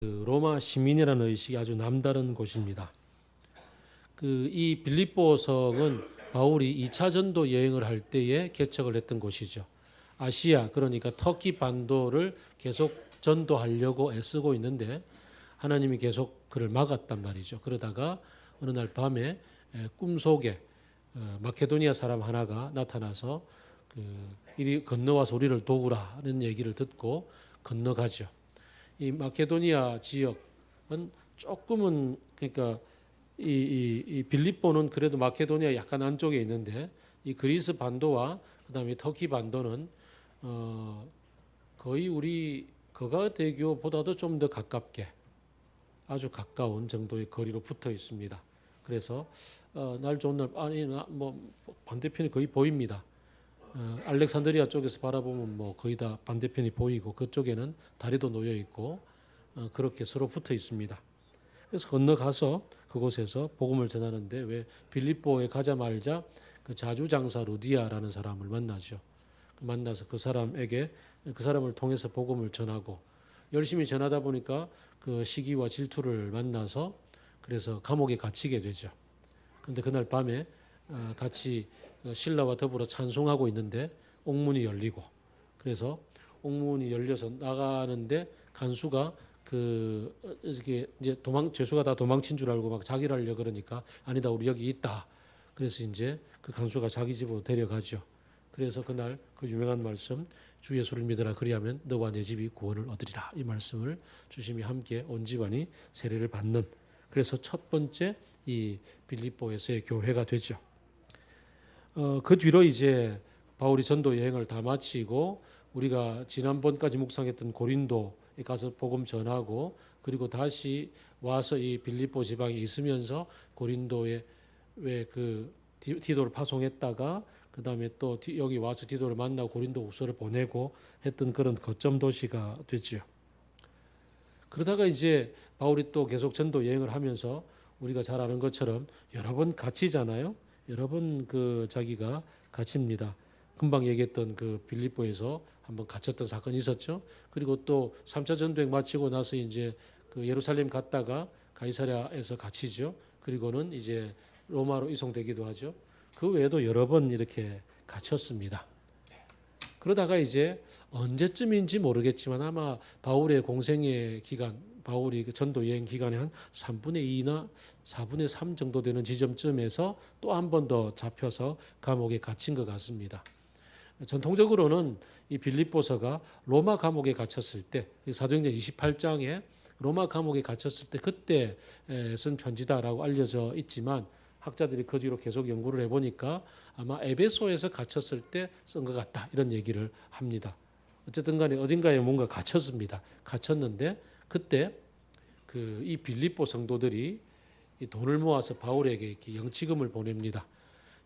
로마 시민이라는 의식이 아주 남다른 곳입니다. 이 빌립보성은 바울이 2차 전도 여행을 할 때에 개척을 했던 곳이죠. 아시아, 그러니까 터키 반도를 계속 전도하려고 애쓰고 있는데 하나님이 계속 그를 막았단 말이죠. 그러다가 어느 날 밤에 꿈속에 마케도니아 사람 하나가 나타나서 이리 건너와서 우리를 도우라는 얘기를 듣고 건너가죠. 이 마케도니아 지역은 조금은, 그러니까 이 빌립보는 그래도 마케도니아 약간 안쪽에 있는데 이 그리스 반도와 그다음에 터키 반도는 거의 우리 거가대교보다도 좀 더 가깝게, 아주 가까운 정도의 거리로 붙어 있습니다. 그래서 날 좋은 날 반대편이 거의 보입니다. 알렉산드리아 쪽에서 바라보면 뭐 거의 다 반대편이 보이고 그쪽에는 다리도 놓여 있고 그렇게 서로 붙어 있습니다. 그래서 건너가서 그곳에서 복음을 전하는데, 왜 빌립보에 가자마자 그 자주장사 루디아라는 사람을 만나죠. 만나서 그 사람을 통해서 복음을 전하고 열심히 전하다 보니까 그 시기와 질투를 만나서 그래서 감옥에 갇히게 되죠. 그런데 그날 밤에 같이 신라와 더불어 찬송하고 있는데 옥문이 열리고, 그래서 옥문이 열려서 나가는데 간수가 이렇게 이제 죄수가 다 도망친 줄 알고 막 자기를 하려 그러니까 아니다, 우리 여기 있다. 그래서 이제 그 간수가 자기 집으로 데려가죠. 그래서 그날 그 유명한 말씀, 주 예수를 믿으라 그리하면 너와 내 집이 구원을 얻으리라, 이 말씀을 주심이 함께 온 집안이 세례를 받는, 그래서 첫 번째 이 빌립보에서의 교회가 되죠. 그 뒤로 이제 바울이 전도 여행을 다 마치고 우리가 지난번까지 묵상했던 고린도에 가서 복음 전하고, 그리고 다시 와서 이 빌립보 지방에 있으면서 고린도에 왜 디도를 파송했다가 그 다음에 또 여기 와서 디도를 만나고 고린도 후서를 보내고 했던 그런 거점 도시가 됐죠. 그러다가 이제 바울이 또 계속 전도 여행을 하면서 우리가 잘 아는 것처럼 여러 번 갇히잖아요. 여러 번 자기가 갇힙니다. 금방 얘기했던 그 빌립보에서 한번 갇혔던 사건이 있었죠. 그리고 또 3차 전도행 마치고 나서 이제 그 예루살렘 갔다가 가이사랴에서 갇히죠. 그리고는 이제 로마로 이송되기도 하죠. 그 외에도 여러 번 이렇게 갇혔습니다. 그러다가 이제 언제쯤인지 모르겠지만 아마 바울의 공생의 기간, 바울이 그 전도 여행 기간의 한 3분의 2나 4분의 3 정도 되는 지점쯤에서 또 한 번 더 잡혀서 감옥에 갇힌 것 같습니다. 전통적으로는 이 빌립보서가 로마 감옥에 갇혔을 때, 사도행전 28장에 로마 감옥에 갇혔을 때 그때 쓴 편지다라고 알려져 있지만, 학자들이 그 뒤로 계속 연구를 해보니까 아마 에베소에서 갇혔을 때 쓴 것 같다, 이런 얘기를 합니다. 어쨌든 간에 어딘가에 뭔가 갇혔습니다. 갇혔는데 그때 이 빌립보 성도들이 이 돈을 모아서 바울에게 이렇게 영치금을 보냅니다.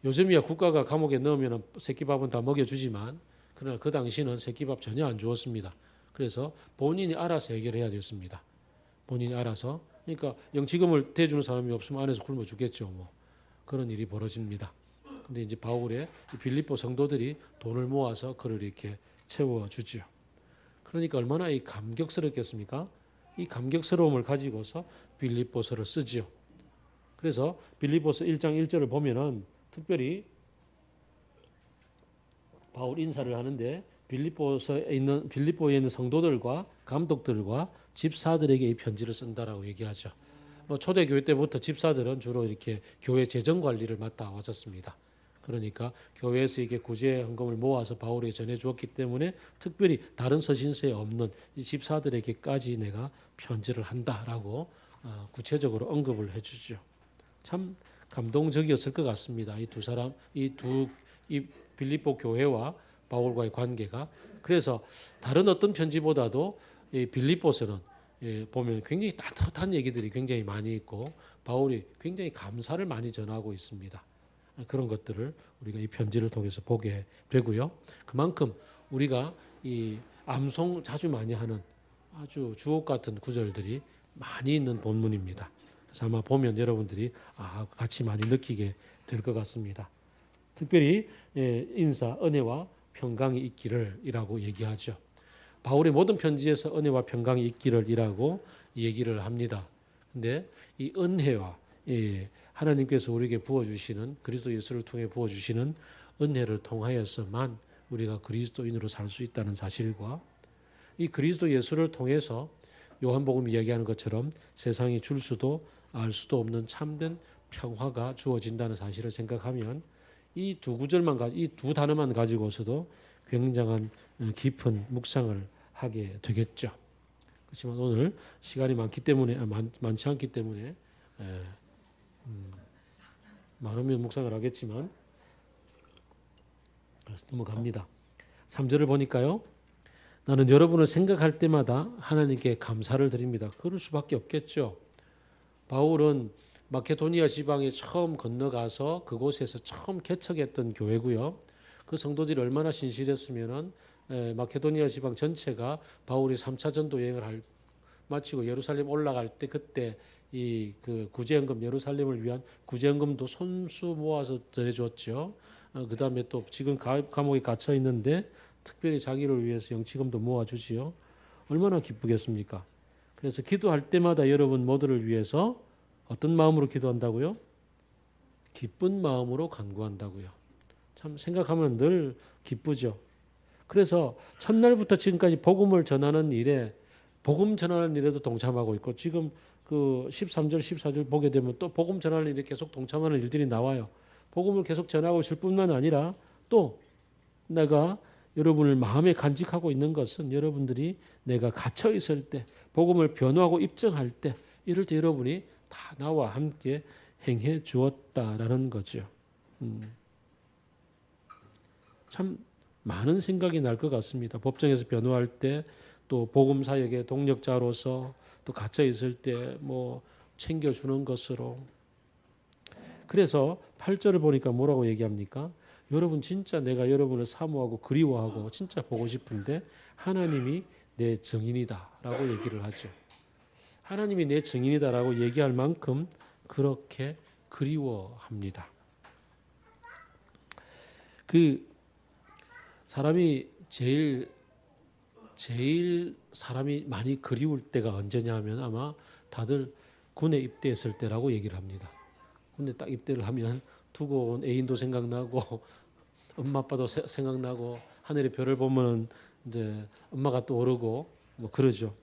요즘이야 국가가 감옥에 넣으면 새끼밥은 다 먹여주지만 그러나 그 당시는 새끼밥 전혀 안 주었습니다. 그래서 본인이 알아서 해결해야 됐습니다. 본인이 알아서. 그러니까 영치금을 대주는 사람이 없으면 안에서 굶어 죽겠죠. 뭐 그런 일이 벌어집니다. 근데 이제 바울의 빌립보 성도들이 돈을 모아서 그를 이렇게 채워주죠. 그러니까 얼마나 이 감격스럽겠습니까? 이 감격스러움을 가지고서 빌립보서를 쓰지요. 그래서 빌립보서 1장 1절을 보면은 특별히 바울 인사를 하는데 빌립보에 있는 성도들과 감독들과 집사들에게 이 편지를 쓴다라고 얘기하죠. 초대교회 때부터 집사들은 주로 이렇게 교회 재정 관리를 맡아 왔었습니다. 그러니까 교회에서 이게 구제 헌금을 모아서 바울에게 전해 주었기 때문에 특별히 다른 서신서에 없는 이 집사들에게까지 내가 편지를 한다라고 구체적으로 언급을 해주죠. 참 감동적이었을 것 같습니다. 이 빌립보 교회와 바울과의 관계가. 그래서 다른 어떤 편지보다도 이 빌립보서는 보면 굉장히 따뜻한 얘기들이 굉장히 많이 있고 바울이 굉장히 감사를 많이 전하고 있습니다. 그런 것들을 우리가 이 편지를 통해서 보게 되고요. 그만큼 우리가 이 암송 자주 많이 하는 아주 주옥 같은 구절들이 많이 있는 본문입니다. 그래서 아마 보면 여러분들이 같이 많이 느끼게 될 것 같습니다. 특별히 인사, 은혜와 평강이 있기를 이라고 얘기하죠. 바울의 모든 편지에서 은혜와 평강이 있기를 이라고 얘기를 합니다. 근데 이 은혜와 하나님께서 우리에게 부어주시는 그리스도 예수를 통해 부어주시는 은혜를 통하여서만 우리가 그리스도인으로 살 수 있다는 사실과 이 그리스도 예수를 통해서 요한복음 이야기하는 것처럼 세상이 줄 수도 알 수도 없는 참된 평화가 주어진다는 사실을 생각하면 이 두 구절만 이 두 단어만 가지고서도 굉장한 깊은 묵상을 하게 되겠죠. 그렇지만 오늘 시간이 많기 때문에 많지 않기 때문에 많으면 묵상을 하겠지만 그래서 넘어갑니다. 3절을 보니까요. 나는 여러분을 생각할 때마다 하나님께 감사를 드립니다. 그럴 수밖에 없겠죠. 바울은 마케도니아 지방에 처음 건너가서 그곳에서 처음 개척했던 교회고요. 그 성도들이 얼마나 신실했으면은 마케도니아 지방 전체가 바울이 3차 전도 여행을 마치고 예루살렘 올라갈 때 그때 이 그 구제연금 예루살렘을 위한 구제연금도 손수 모아서 전해줬죠. 그다음에 또 지금 감옥에 갇혀 있는데 특별히 자기를 위해서 영치금도 모아주지요. 얼마나 기쁘겠습니까? 그래서 기도할 때마다 여러분 모두를 위해서 어떤 마음으로 기도한다고요? 기쁜 마음으로 간구한다고요. 참 생각하면 늘 기쁘죠. 그래서 첫날부터 지금까지 복음을 전하는 일에 복음 전하는 일에도 동참하고 있고 지금 그 13절 14절 보게 되면 또 복음 전하는 일에 계속 동참하는 일들이 나와요. 복음을 계속 전하고 있을 뿐만 아니라 또 내가 여러분을 마음에 간직하고 있는 것은 여러분들이 내가 갇혀 있을 때 복음을 변호하고 입증할 때 이럴 때 여러분이 다 나와 함께 행해 주었다라는 거죠. 참 많은 생각이 날 것 같습니다. 법정에서 변호할 때 또 복음 사역의 동력자로서 또 갇혀 있을 때 뭐 챙겨주는 것으로. 그래서 8절을 보니까 뭐라고 얘기합니까? 여러분 진짜 내가 여러분을 사모하고 그리워하고 진짜 보고 싶은데 하나님이 내 증인이다라고 얘기를 하죠. 하나님이 내 증인이다라고 얘기할 만큼 그렇게 그리워합니다. 그 사람이 제일 사람이 많이 그리울 때가 언제냐 하면 아마 다들 군에 입대했을 때라고 얘기를 합니다. 군에 딱 입대를 하면 두고 온 애인도 생각나고 엄마 아빠도 생각나고 하늘의 별을 보면 이제 엄마가 떠오르고 뭐 그러죠.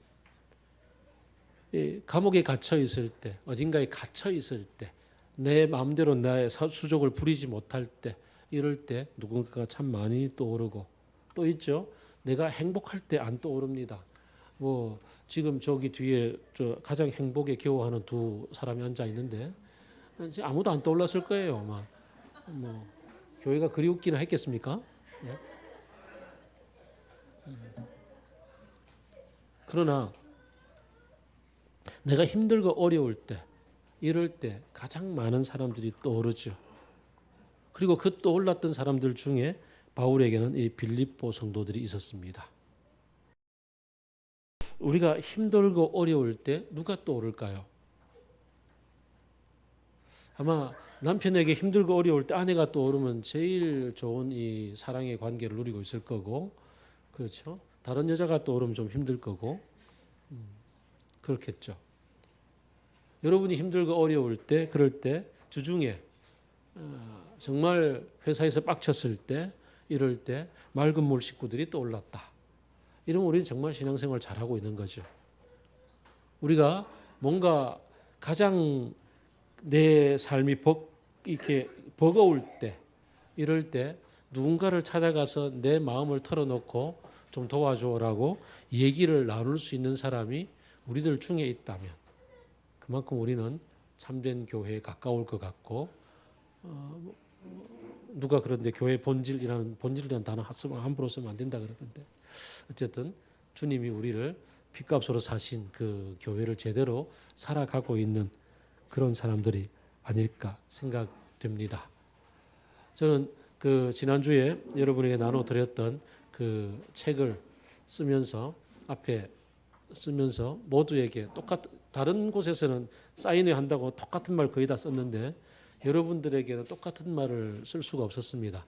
이 감옥에 갇혀 있을 때 어딘가에 갇혀 있을 때 내 마음대로 나의 수족을 부리지 못할 때 이럴 때 누군가가 참 많이 떠오르고 또 있죠. 내가 행복할 때 안 떠오릅니다. 뭐 지금 저기 뒤에 저 가장 행복에 겨워하는 두 사람이 앉아 있는데 아무도 안 떠올랐을 거예요. 아마 뭐 교회가 그리웠기는 했겠습니까? 예? 그러나 내가 힘들고 어려울 때 이럴 때 가장 많은 사람들이 떠오르죠. 그리고 그 떠올랐던 사람들 중에 바울에게는 이 빌립보 성도들이 있었습니다. 우리가 힘들고 어려울 때 누가 떠오를까요? 아마 남편에게 힘들고 어려울 때 아내가 떠오르면 제일 좋은 이 사랑의 관계를 누리고 있을 거고, 그렇죠? 다른 여자가 떠오르면 좀 힘들 거고, 그렇겠죠. 여러분이 힘들고 어려울 때, 그럴 때 주중에 정말 회사에서 빡쳤을 때, 이럴 때 맑은 물 식구들이 떠올랐다. 이러면 우리는 정말 신앙생활 잘하고 있는 거죠. 우리가 뭔가 가장 내 삶이 이렇게 버거울 때, 이럴 때 누군가를 찾아가서 내 마음을 털어놓고 좀 도와줘라고 얘기를 나눌 수 있는 사람이 우리들 중에 있다면 그만큼 우리는 참된 교회에 가까울 것 같고 누가 그런데 교회 본질이라는 단어 함부로 쓰면 안 된다 그러던데 어쨌든 주님이 우리를 핏값으로 사신 그 교회를 제대로 살아가고 있는 그런 사람들이 아닐까 생각됩니다. 저는 그 지난주에 여러분에게 나눠드렸던 그 책을 쓰면서 모두에게 다른 곳에서는 사인회 한다고 똑같은 말 거의 다 썼는데 여러분들에게는 똑같은 말을 쓸 수가 없었습니다.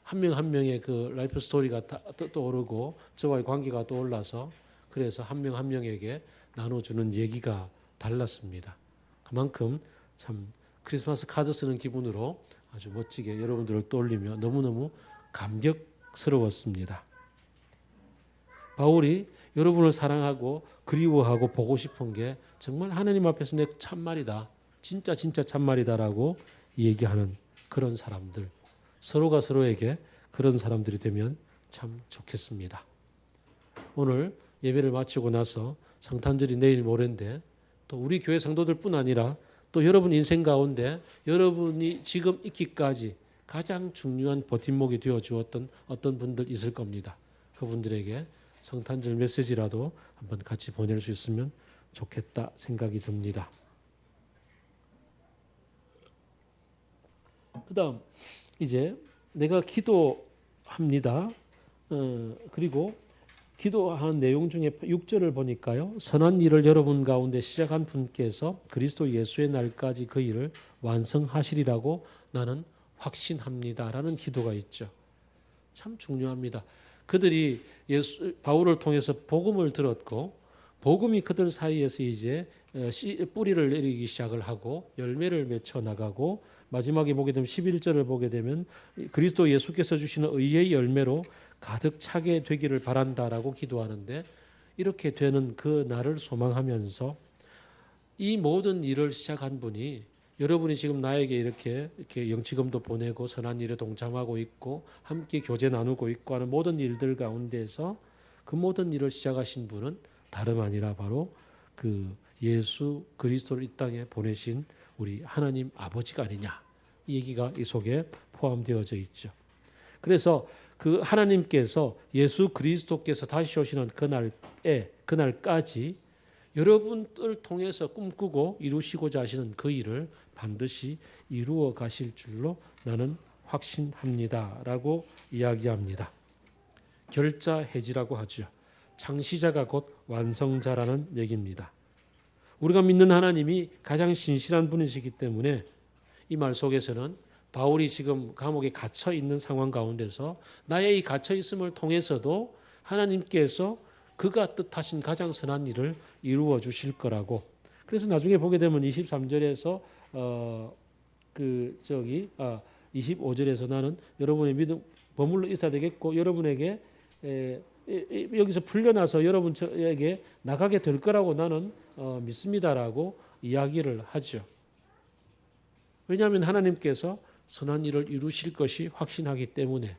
한 명 한 명의 그 라이프 스토리가 떠오르고 저와의 관계가 떠올라서 그래서 한 명 한 명에게 나눠주는 얘기가 달랐습니다. 그만큼 참 크리스마스 카드 쓰는 기분으로 아주 멋지게 여러분들을 떠올리며 너무너무 감격스러웠습니다. 바울이 여러분을 사랑하고 그리워하고 보고 싶은 게 정말 하나님 앞에서 내 참말이다. 진짜 참말이다라고 얘기하는 그런 사람들. 서로가 서로에게 그런 사람들이 되면 참 좋겠습니다. 오늘 예배를 마치고 나서 성탄절이 내일 모레인데 또 우리 교회 성도들뿐 아니라 또 여러분 인생 가운데 여러분이 지금 있기까지 가장 중요한 버팀목이 되어 주었던 어떤 분들 있을 겁니다. 그분들에게 성탄절 메시지라도 한번 같이 보낼 수 있으면 좋겠다 생각이 듭니다. 그 다음 이제 내가 기도합니다. 그리고 기도하는 내용 중에 6절을 보니까요. 선한 일을 여러분 가운데 시작한 분께서 그리스도 예수의 날까지 그 일을 완성하시리라고 나는 확신합니다라는 기도가 있죠. 참 중요합니다. 그들이 바울을 통해서 복음을 들었고 복음이 그들 사이에서 이제 뿌리를 내리기 시작을 하고 열매를 맺혀 나가고 마지막에 보게 되면 11절을 보게 되면 그리스도 예수께서 주시는 의의 열매로 가득 차게 되기를 바란다라고 기도하는데 이렇게 되는 그 날을 소망하면서 이 모든 일을 시작한 분이 여러분이 지금 나에게 이렇게 영치금도 보내고 선한 일에 동참하고 있고 함께 교제 나누고 있고 하는 모든 일들 가운데서 그 모든 일을 시작하신 분은 다름 아니라 바로 그 예수 그리스도를 이 땅에 보내신 우리 하나님 아버지가 아니냐. 이 얘기가 이 속에 포함되어져 있죠. 그래서 그 하나님께서 예수 그리스도께서 다시 오시는 그날까지 여러분을 통해서 꿈꾸고 이루시고자 하시는 그 일을 반드시 이루어 가실 줄로 나는 확신합니다라고 이야기합니다. 결자해지라고 하죠. 창시자가 곧 완성자라는 얘기입니다. 우리가 믿는 하나님이 가장 신실한 분이시기 때문에 이 말 속에서는 바울이 지금 감옥에 갇혀 있는 상황 가운데서 나의 이 갇혀 있음을 통해서도 하나님께서 그가 뜻하신 가장 선한 일을 이루어 주실 거라고. 그래서 나중에 보게 되면 23절에서 25절에서 나는 여러분의 믿음 버물러 있어야 되겠고 여러분에게 여기서 풀려나서 여러분에게 나가게 될 거라고 나는 믿습니다라고 이야기를 하죠. 왜냐하면 하나님께서 선한 일을 이루실 것이 확신하기 때문에.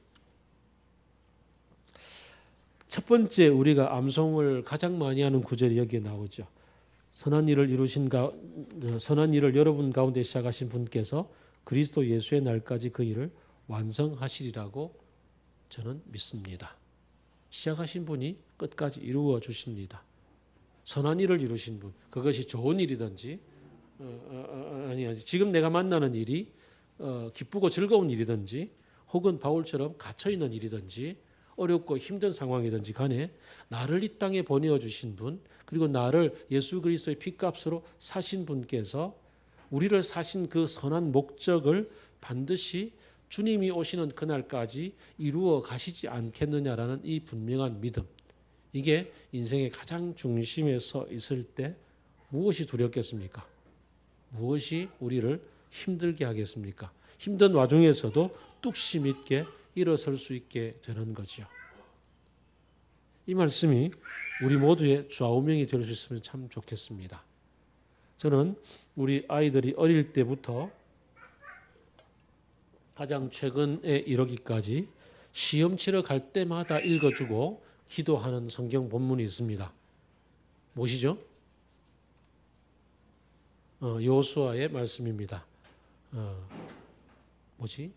첫 번째 우리가 암송을 가장 많이 하는 구절이 여기에 나오죠. 선한 일을 여러분 가운데 시작하신 분께서 그리스도 예수의 날까지 그 일을 완성하시리라고 저는 믿습니다. 시작하신 분이 끝까지 이루어 주십니다. 선한 일을 이루신 분, 그것이 좋은 일이든지 아니 지금 내가 만나는 일이 기쁘고 즐거운 일이든지 혹은 바울처럼 갇혀있는 일이든지 어렵고 힘든 상황이든지 간에 나를 이 땅에 보내어주신 분 그리고 나를 예수 그리스도의 피값으로 사신 분께서 우리를 사신 그 선한 목적을 반드시 주님이 오시는 그날까지 이루어 가시지 않겠느냐라는 이 분명한 믿음. 이게 인생의 가장 중심에 서 있을 때 무엇이 두렵겠습니까? 무엇이 우리를 힘들게 하겠습니까? 힘든 와중에서도 뚝심 있게 일어설 수 있게 되는 거죠. 이 말씀이 우리 모두의 좌우명이 될 수 있으면 참 좋겠습니다. 저는 우리 아이들이 어릴 때부터 가장 최근에 이르기까지 시험 치러 갈 때마다 읽어주고 기도하는 성경 본문이 있습니다. 무엇이죠? 여호수아의 말씀입니다. 뭐지?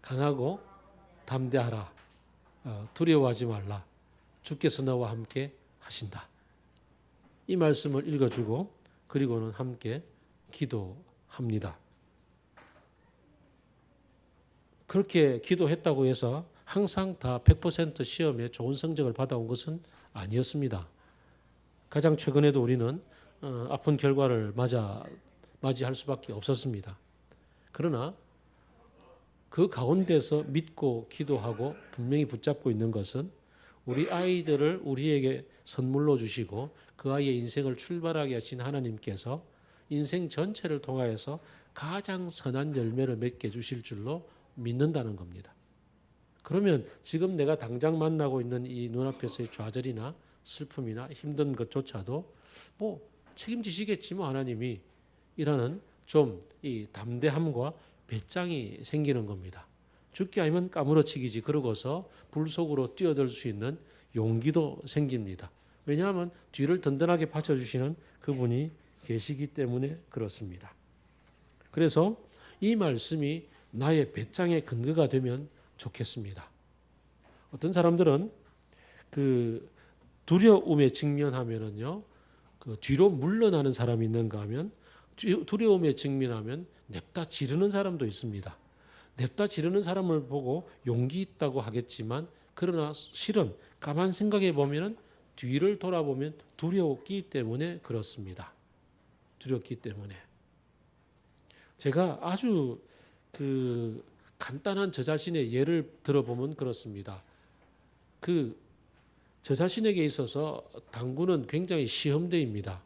강하고 담대하라. 두려워하지 말라. 주께서 너와 함께 하신다. 이 말씀을 읽어주고 그리고는 함께 기도합니다. 그렇게 기도했다고 해서 항상 다 100% 시험에 좋은 성적을 받아온 것은 아니었습니다. 가장 최근에도 우리는 아픈 결과를 맞이할 수밖에 없었습니다. 그러나 그 가운데서 믿고 기도하고 분명히 붙잡고 있는 것은 우리 아이들을 우리에게 선물로 주시고 그 아이의 인생을 출발하게 하신 하나님께서 인생 전체를 통하여서 가장 선한 열매를 맺게 주실 줄로 믿는다는 겁니다. 그러면 지금 내가 당장 만나고 있는 이 눈앞에서의 좌절이나 슬픔이나 힘든 것조차도 뭐 책임지시겠지 뭐 하나님이 이라는 좀 이 담대함과 배짱이 생기는 겁니다. 죽기 아니면 까무러치기지 그러고서 불 속으로 뛰어들 수 있는 용기도 생깁니다. 왜냐하면 뒤를 든든하게 받쳐주시는 그분이 계시기 때문에 그렇습니다. 그래서 이 말씀이 나의 배짱의 근거가 되면 좋겠습니다. 어떤 사람들은 그 두려움에 직면하면은요, 그 뒤로 물러나는 사람이 있는가 하면 두려움에 직면하면 냅다 지르는 사람도 있습니다. 냅다 지르는 사람을 보고 용기 있다고 하겠지만 그러나 실은 가만 생각해 보면은 뒤를 돌아보면 두려웠기 때문에 그렇습니다. 두렵기 때문에. 제가 아주 그 간단한 저 자신의 예를 들어보면 그렇습니다. 저 자신에게 있어서 당구는 굉장히 시험대입니다.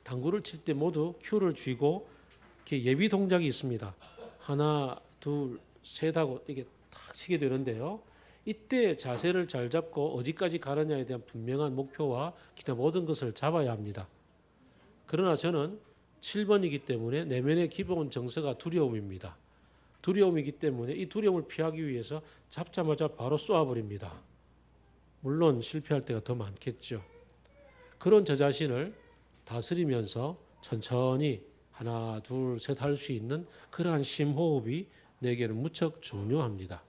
당구를 칠 때 모두 큐를 쥐고 이렇게 예비 동작이 있습니다. 하나, 둘, 셋 하고 이게 탁 치게 되는데요. 이때 자세를 잘 잡고 어디까지 가느냐에 대한 분명한 목표와 기타 모든 것을 잡아야 합니다. 그러나 저는 7번이기 때문에 내면의 기본 정서가 두려움입니다. 두려움이기 때문에 이 두려움을 피하기 위해서 잡자마자 바로 쏘아버립니다. 물론 실패할 때가 더 많겠죠. 그런 저 자신을 다스리면서 천천히 하나, 둘, 셋 할 수 있는 그러한 심호흡이 내게는 무척 중요합니다.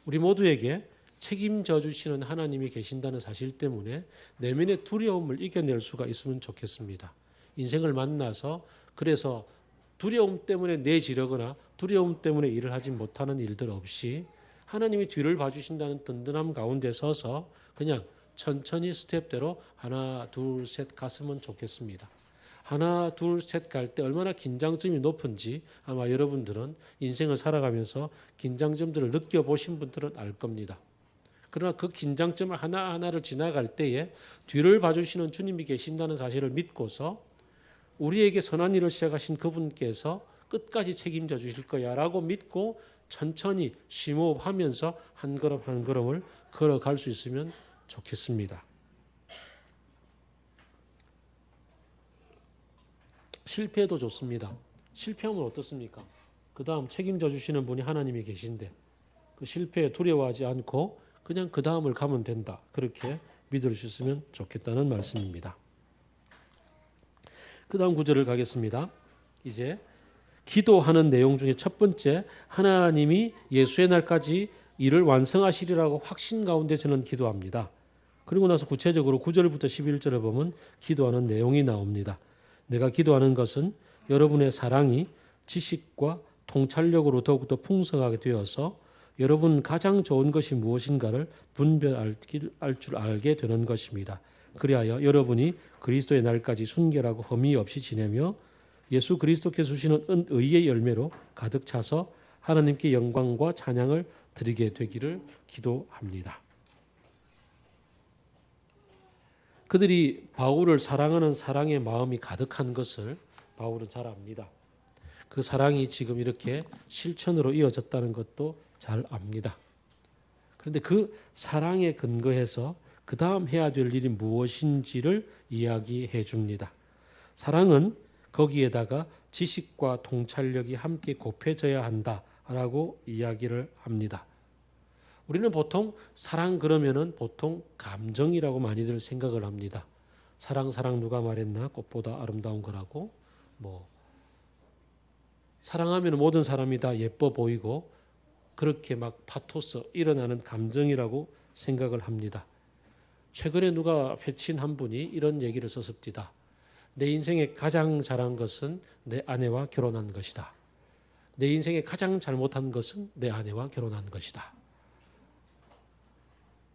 우리 모두에게 책임져 주시는 하나님이 계신다는 사실 때문에 내면의 두려움을 이겨낼 수가 있으면 좋겠습니다. 인생을 만나서 그래서 두려움 때문에 내지르거나 두려움 때문에 일을 하지 못하는 일들 없이 하나님이 뒤를 봐주신다는 든든함 가운데 서서 그냥 천천히 스텝대로 하나, 둘, 셋 갔으면 좋겠습니다. 하나, 둘, 셋 갈 때 얼마나 긴장점이 높은지 아마 여러분들은 인생을 살아가면서 긴장점들을 느껴보신 분들은 알 겁니다. 그러나 그 긴장점을 하나하나를 지나갈 때에 뒤를 봐주시는 주님이 계신다는 사실을 믿고서 우리에게 선한 일을 시작하신 그분께서 끝까지 책임져 주실 거야 라고 믿고 천천히 심호흡하면서 한 걸음 한 걸음을 걸어갈 수 있으면 좋겠습니다. 실패도 좋습니다. 실패하면 어떻습니까? 그 다음 책임져 주시는 분이 하나님이 계신데 그 실패에 두려워하지 않고 그냥 그 다음을 가면 된다. 그렇게 믿을 수 있으면 좋겠다는 말씀입니다. 그 다음 구절을 가겠습니다. 이제 기도하는 내용 중에 첫 번째, 하나님이 예수의 날까지 일을 완성하시리라고 확신 가운데 저는 기도합니다. 그리고 나서 구체적으로 9절부터 11절을 보면 기도하는 내용이 나옵니다. 내가 기도하는 것은 여러분의 사랑이 지식과 통찰력으로 더욱더 풍성하게 되어서 여러분 가장 좋은 것이 무엇인가를 분별할 줄 알게 되는 것입니다. 그리하여 여러분이 그리스도의 날까지 순결하고 흠이 없이 지내며 예수 그리스도께서 주시는 의의 열매로 가득 차서 하나님께 영광과 찬양을 드리게 되기를 기도합니다. 그들이 바울을 사랑하는 사랑의 마음이 가득한 것을 바울은 잘 압니다. 그 사랑이 지금 이렇게 실천으로 이어졌다는 것도 잘 압니다. 그런데 그 사랑에 근거해서 그 다음 해야 될 일이 무엇인지를 이야기해 줍니다. 사랑은 거기에다가 지식과 통찰력이 함께 곱해져야 한다라고 이야기를 합니다. 우리는 보통 사랑 그러면은 보통 감정이라고 많이들 생각을 합니다. 사랑 누가 말했나? 꽃보다 아름다운 거라고. 사랑하면 모든 사람이 다 예뻐 보이고 그렇게 막 파토스 일어나는 감정이라고 생각을 합니다. 최근에 누가 회친 한 분이 이런 얘기를 썼습니다. 내 인생에 가장 잘한 것은 내 아내와 결혼한 것이다. 내 인생에 가장 잘못한 것은 내 아내와 결혼한 것이다.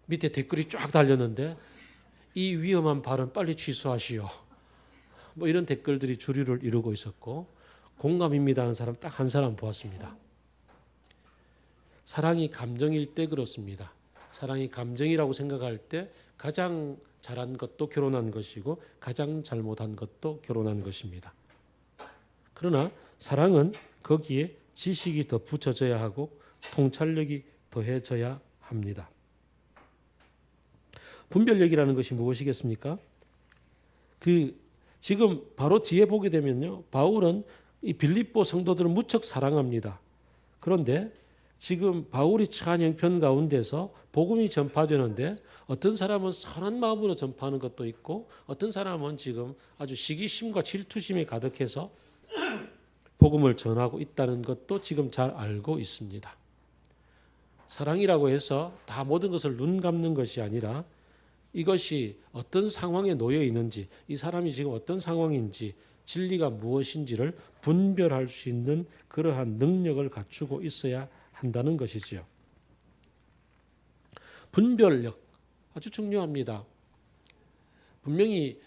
밑에 댓글이 쫙 달렸는데 이 위험한 발언 빨리 취소하시오. 이런 댓글들이 주류를 이루고 있었고 공감입니다 하는 사람 딱 한 사람 보았습니다. 사랑이 감정일 때 그렇습니다. 사랑이 감정이라고 생각할 때 가장 잘한 것도 결혼한 것이고 가장 잘못한 것도 결혼한 것입니다. 그러나 사랑은 거기에 지식이 더 붙여져야 하고 통찰력이 더해져야 합니다. 분별력이라는 것이 무엇이겠습니까? 지금 바로 뒤에 보게 되면요, 바울은 이 빌립보 성도들을 무척 사랑합니다. 그런데 지금 바울이 처한 형편 가운데서 복음이 전파되는데 어떤 사람은 선한 마음으로 전파하는 것도 있고 어떤 사람은 지금 아주 시기심과 질투심이 가득해서 복음을 전하고 있다는 것도 지금 잘 알고 있습니다. 사랑이라고 해서 다 모든 것을 눈 감는 것이 아니라 이것이 어떤 상황에 놓여 있는지, 이 사람이 지금 어떤 상황인지, 진리가 무엇인지를 분별할 수 있는 그러한 능력을 갖추고 있어야 한다는 것이지요. 분별력 아주 중요합니다. 분명히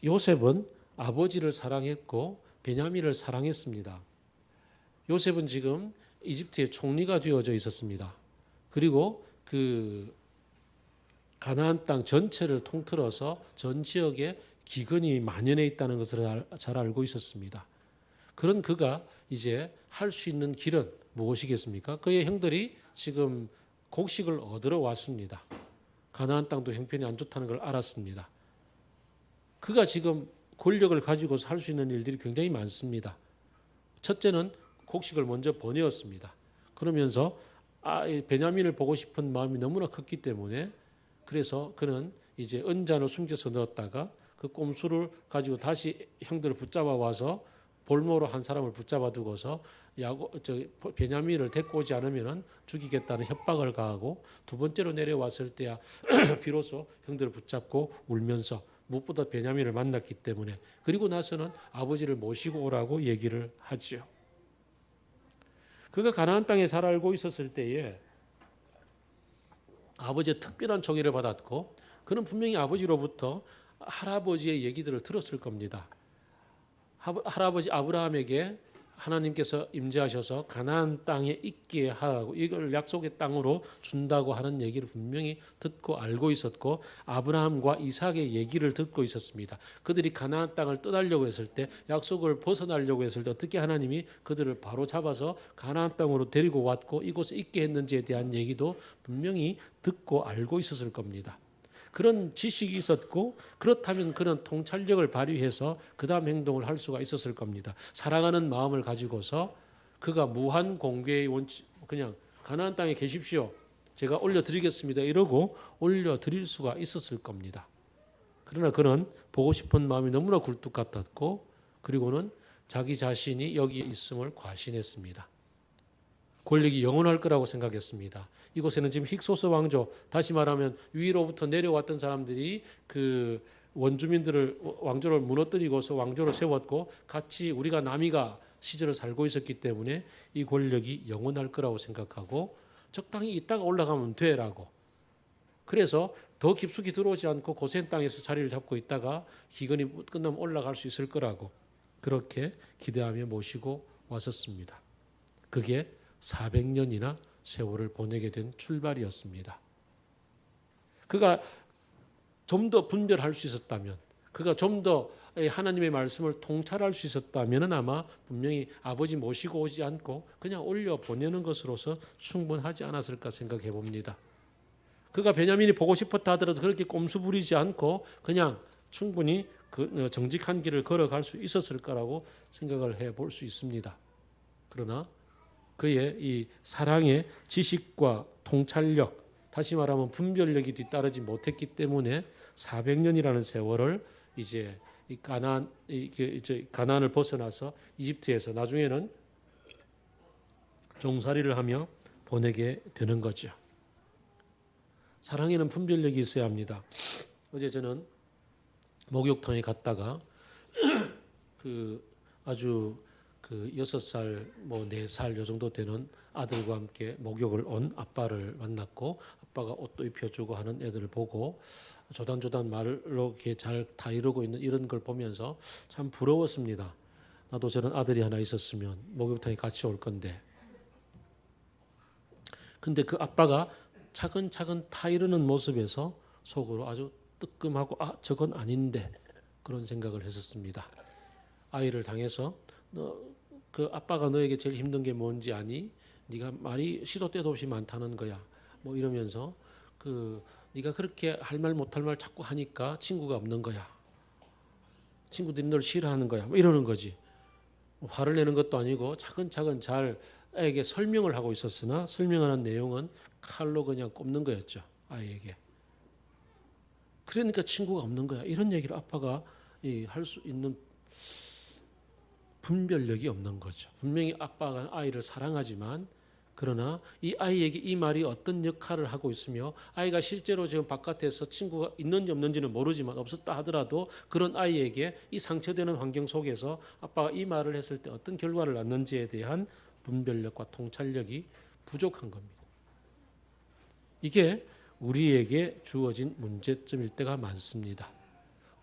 요셉은 아버지를 사랑했고 베냐민을 사랑했습니다. 요셉은 지금 이집트의 총리가 되어져 있었습니다. 그리고 그 가나안 땅 전체를 통틀어서 전 지역에 기근이 만연해 있다는 것을 잘 알고 있었습니다. 그런 그가 이제 할 수 있는 길은 무엇이겠습니까? 그의 형들이 지금 곡식을 얻으러 왔습니다. 가나안 땅도 형편이 안 좋다는 걸 알았습니다. 그가 지금 권력을 가지고서 할 수 있는 일들이 굉장히 많습니다. 첫째는 곡식을 먼저 보내었습니다. 그러면서 베냐민을 보고 싶은 마음이 너무나 컸기 때문에 그래서 그는 이제 은잔을 숨겨서 넣었다가 그 꼼수를 가지고 다시 형들을 붙잡아 와서 볼모로 한 사람을 붙잡아 두고서 베냐민을 데리고 오지 않으면 죽이겠다는 협박을 가하고 두 번째로 내려왔을 때야 비로소 형들을 붙잡고 울면서 무엇보다 베냐민을 만났기 때문에 그리고 나서는 아버지를 모시고 오라고 얘기를 하지요. 그가 가나안 땅에 잘 알고 있었을 때에 아버지의 특별한 총애를 받았고 그는 분명히 아버지로부터 할아버지의 얘기들을 들었을 겁니다. 할아버지 아브라함에게 하나님께서 임재하셔서 가나안 땅에 있게 하고 이걸 약속의 땅으로 준다고 하는 얘기를 분명히 듣고 알고 있었고 아브라함과 이삭의 얘기를 듣고 있었습니다. 그들이 가나안 땅을 떠나려고 했을 때 약속을 벗어나려고 했을 때 어떻게 하나님이 그들을 바로 잡아서 가나안 땅으로 데리고 왔고 이곳에 있게 했는지에 대한 얘기도 분명히 듣고 알고 있었을 겁니다. 그런 지식이 있었고 그렇다면 그런 통찰력을 발휘해서 그 다음 행동을 할 수가 있었을 겁니다. 사랑하는 마음을 가지고서 그가 무한 공개의 원칙 그냥 가나안 땅에 계십시오. 제가 올려드리겠습니다. 이러고 올려드릴 수가 있었을 겁니다. 그러나 그는 보고 싶은 마음이 너무나 굴뚝 같았고 그리고는 자기 자신이 여기에 있음을 과신했습니다. 권력이 영원할 거라고 생각했습니다. 이곳에는 지금 힉소스 왕조, 다시 말하면 위로부터 내려왔던 사람들이 그 원주민들을 왕조를 무너뜨리고서 왕조를 세웠고 같이 우리가 남이가 시절을 살고 있었기 때문에 이 권력이 영원할 거라고 생각하고 적당히 있다가 올라가면 돼라고. 그래서 더 깊숙이 들어오지 않고 고센 땅에서 자리를 잡고 있다가 기근이 끝나면 올라갈 수 있을 거라고 그렇게 기대하며 모시고 왔었습니다. 그게 400년이나 세월을 보내게 된 출발이었습니다. 그가 좀 더 분별할 수 있었다면, 그가 좀 더 하나님의 말씀을 통찰할 수 있었다면 아마 분명히 아버지 모시고 오지 않고 그냥 올려 보내는 것으로서 충분하지 않았을까 생각해 봅니다. 그가 베냐민이 보고 싶었다 하더라도 그렇게 꼼수 부리지 않고 그냥 충분히 그 정직한 길을 걸어갈 수 있었을 거라고 생각을 해볼 수 있습니다. 그러나 그의 이 사랑의 지식과 통찰력, 다시 말하면 분별력이 뒤따르지 못했기 때문에 400년이라는 세월을 이제 가나안을 벗어나서 이집트에서 나중에는 종살이를 하며 보내게 되는 거죠. 사랑에는 분별력이 있어야 합니다. 어제 저는 목욕탕에 갔다가 아주 6살, 4살 요 정도 되는 아들과 함께 목욕을 온 아빠를 만났고 아빠가 옷도 입혀주고 하는 애들을 보고 조단조단 말로 이렇게 잘 다 이루고 있는 이런 걸 보면서 참 부러웠습니다. 나도 저런 아들이 하나 있었으면 목욕탕에 같이 올 건데 근데 그 아빠가 차근차근 타이르는 모습에서 속으로 아주 뜨끔하고 저건 아닌데 그런 생각을 했었습니다. 아이를 당해서 그 아빠가 너에게 제일 힘든 게 뭔지 아니? 네가 말이 시도 때도 없이 많다는 거야. 뭐 이러면서 네가 그렇게 할 말 못할 말 자꾸 하니까 친구가 없는 거야. 친구들이 널 싫어하는 거야. 뭐 이러는 거지. 화를 내는 것도 아니고 차근차근 잘 아이에게 설명을 하고 있었으나 설명하는 내용은 칼로 그냥 꼽는 거였죠. 아이에게. 그러니까 친구가 없는 거야. 이런 얘기를 아빠가 할 수 있는 분별력이 없는 거죠. 분명히 아빠가 아이를 사랑하지만 그러나 이 아이에게 이 말이 어떤 역할을 하고 있으며 아이가 실제로 지금 바깥에서 친구가 있는지 없는지는 모르지만 없었다 하더라도 그런 아이에게 이 상처되는 환경 속에서 아빠가 이 말을 했을 때 어떤 결과를 낳는지에 대한 분별력과 통찰력이 부족한 겁니다. 이게 우리에게 주어진 문제점일 때가 많습니다.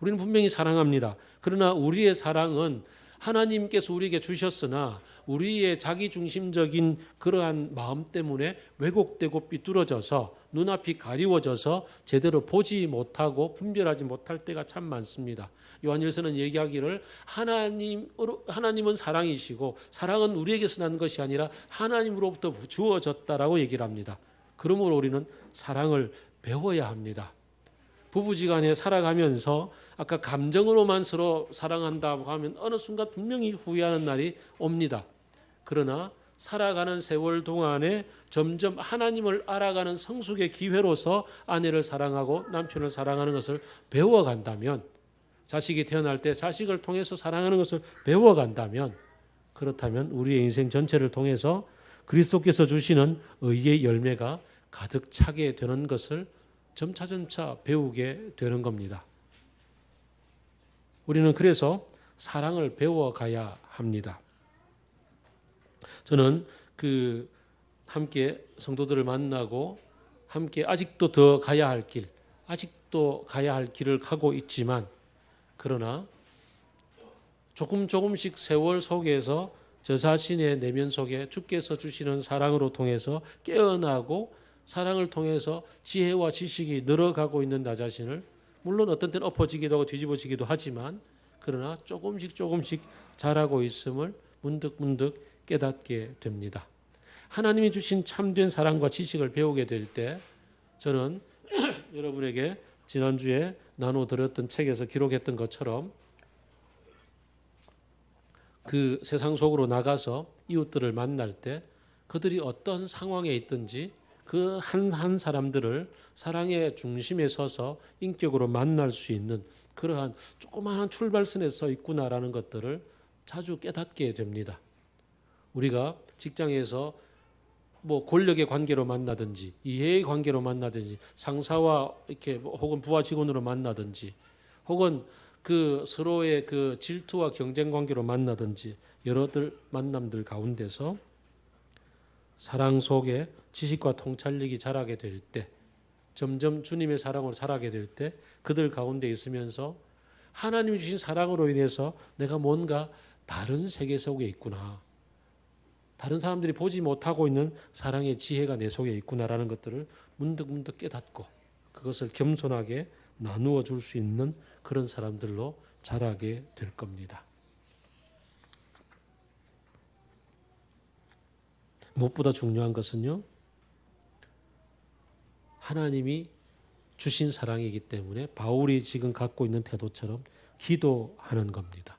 우리는 분명히 사랑합니다. 그러나 우리의 사랑은 하나님께서 우리에게 주셨으나 우리의 자기중심적인 그러한 마음 때문에 왜곡되고 삐뚤어져서 눈앞이 가리워져서 제대로 보지 못하고 분별하지 못할 때가 참 많습니다. 요한일서는 얘기하기를 하나님은 사랑이시고 사랑은 우리에게서 난 것이 아니라 하나님으로부터 주어졌다라고 얘기를 합니다. 그러므로 우리는 사랑을 배워야 합니다. 부부지간에 살아가면서 아까 감정으로만 서로 사랑한다고 하면 어느 순간 분명히 후회하는 날이 옵니다. 그러나 살아가는 세월 동안에 점점 하나님을 알아가는 성숙의 기회로서 아내를 사랑하고 남편을 사랑하는 것을 배워간다면, 자식이 태어날 때 자식을 통해서 사랑하는 것을 배워간다면, 그렇다면 우리의 인생 전체를 통해서 그리스도께서 주시는 의의 열매가 가득 차게 되는 것을 점차 배우게 되는 겁니다. 우리는 그래서 사랑을 배워가야 합니다. 저는 함께 성도들을 만나고 함께 아직도 더 가야 할 길, 아직도 가야 할 길을 가고 있지만 그러나 조금씩 세월 속에서 저 자신의 내면 속에 주께서 주시는 사랑으로 통해서 깨어나고 사랑을 통해서 지혜와 지식이 늘어가고 있는 나 자신을 물론 어떤 때는 엎어지기도 하고 뒤집어지기도 하지만 그러나 조금씩 자라고 있음을 문득 깨닫게 됩니다. 하나님이 주신 참된 사랑과 지식을 배우게 될 때 저는 여러분에게 지난주에 나눠드렸던 책에서 기록했던 것처럼 그 세상 속으로 나가서 이웃들을 만날 때 그들이 어떤 상황에 있든지 그 한 사람들을 사랑의 중심에 서서 인격으로 만날 수 있는 그러한 조그마한 출발선에 서 있구나라는 것들을 자주 깨닫게 됩니다. 우리가 직장에서 뭐 권력의 관계로 만나든지 이해의 관계로 만나든지 상사와 이렇게 혹은 부하 직원으로 만나든지 혹은 그 서로의 그 질투와 경쟁 관계로 만나든지 여러들 만남들 가운데서 사랑 속에 지식과 통찰력이 자라게 될 때 점점 주님의 사랑으로 자라게 될 때 그들 가운데 있으면서 하나님이 주신 사랑으로 인해서 내가 뭔가 다른 세계 속에 있구나. 다른 사람들이 보지 못하고 있는 사랑의 지혜가 내 속에 있구나라는 것들을 문득 깨닫고 그것을 겸손하게 나누어 줄 수 있는 그런 사람들로 자라게 될 겁니다. 무엇보다 중요한 것은요. 하나님이 주신 사랑이기 때문에 바울이 지금 갖고 있는 태도처럼 기도하는 겁니다.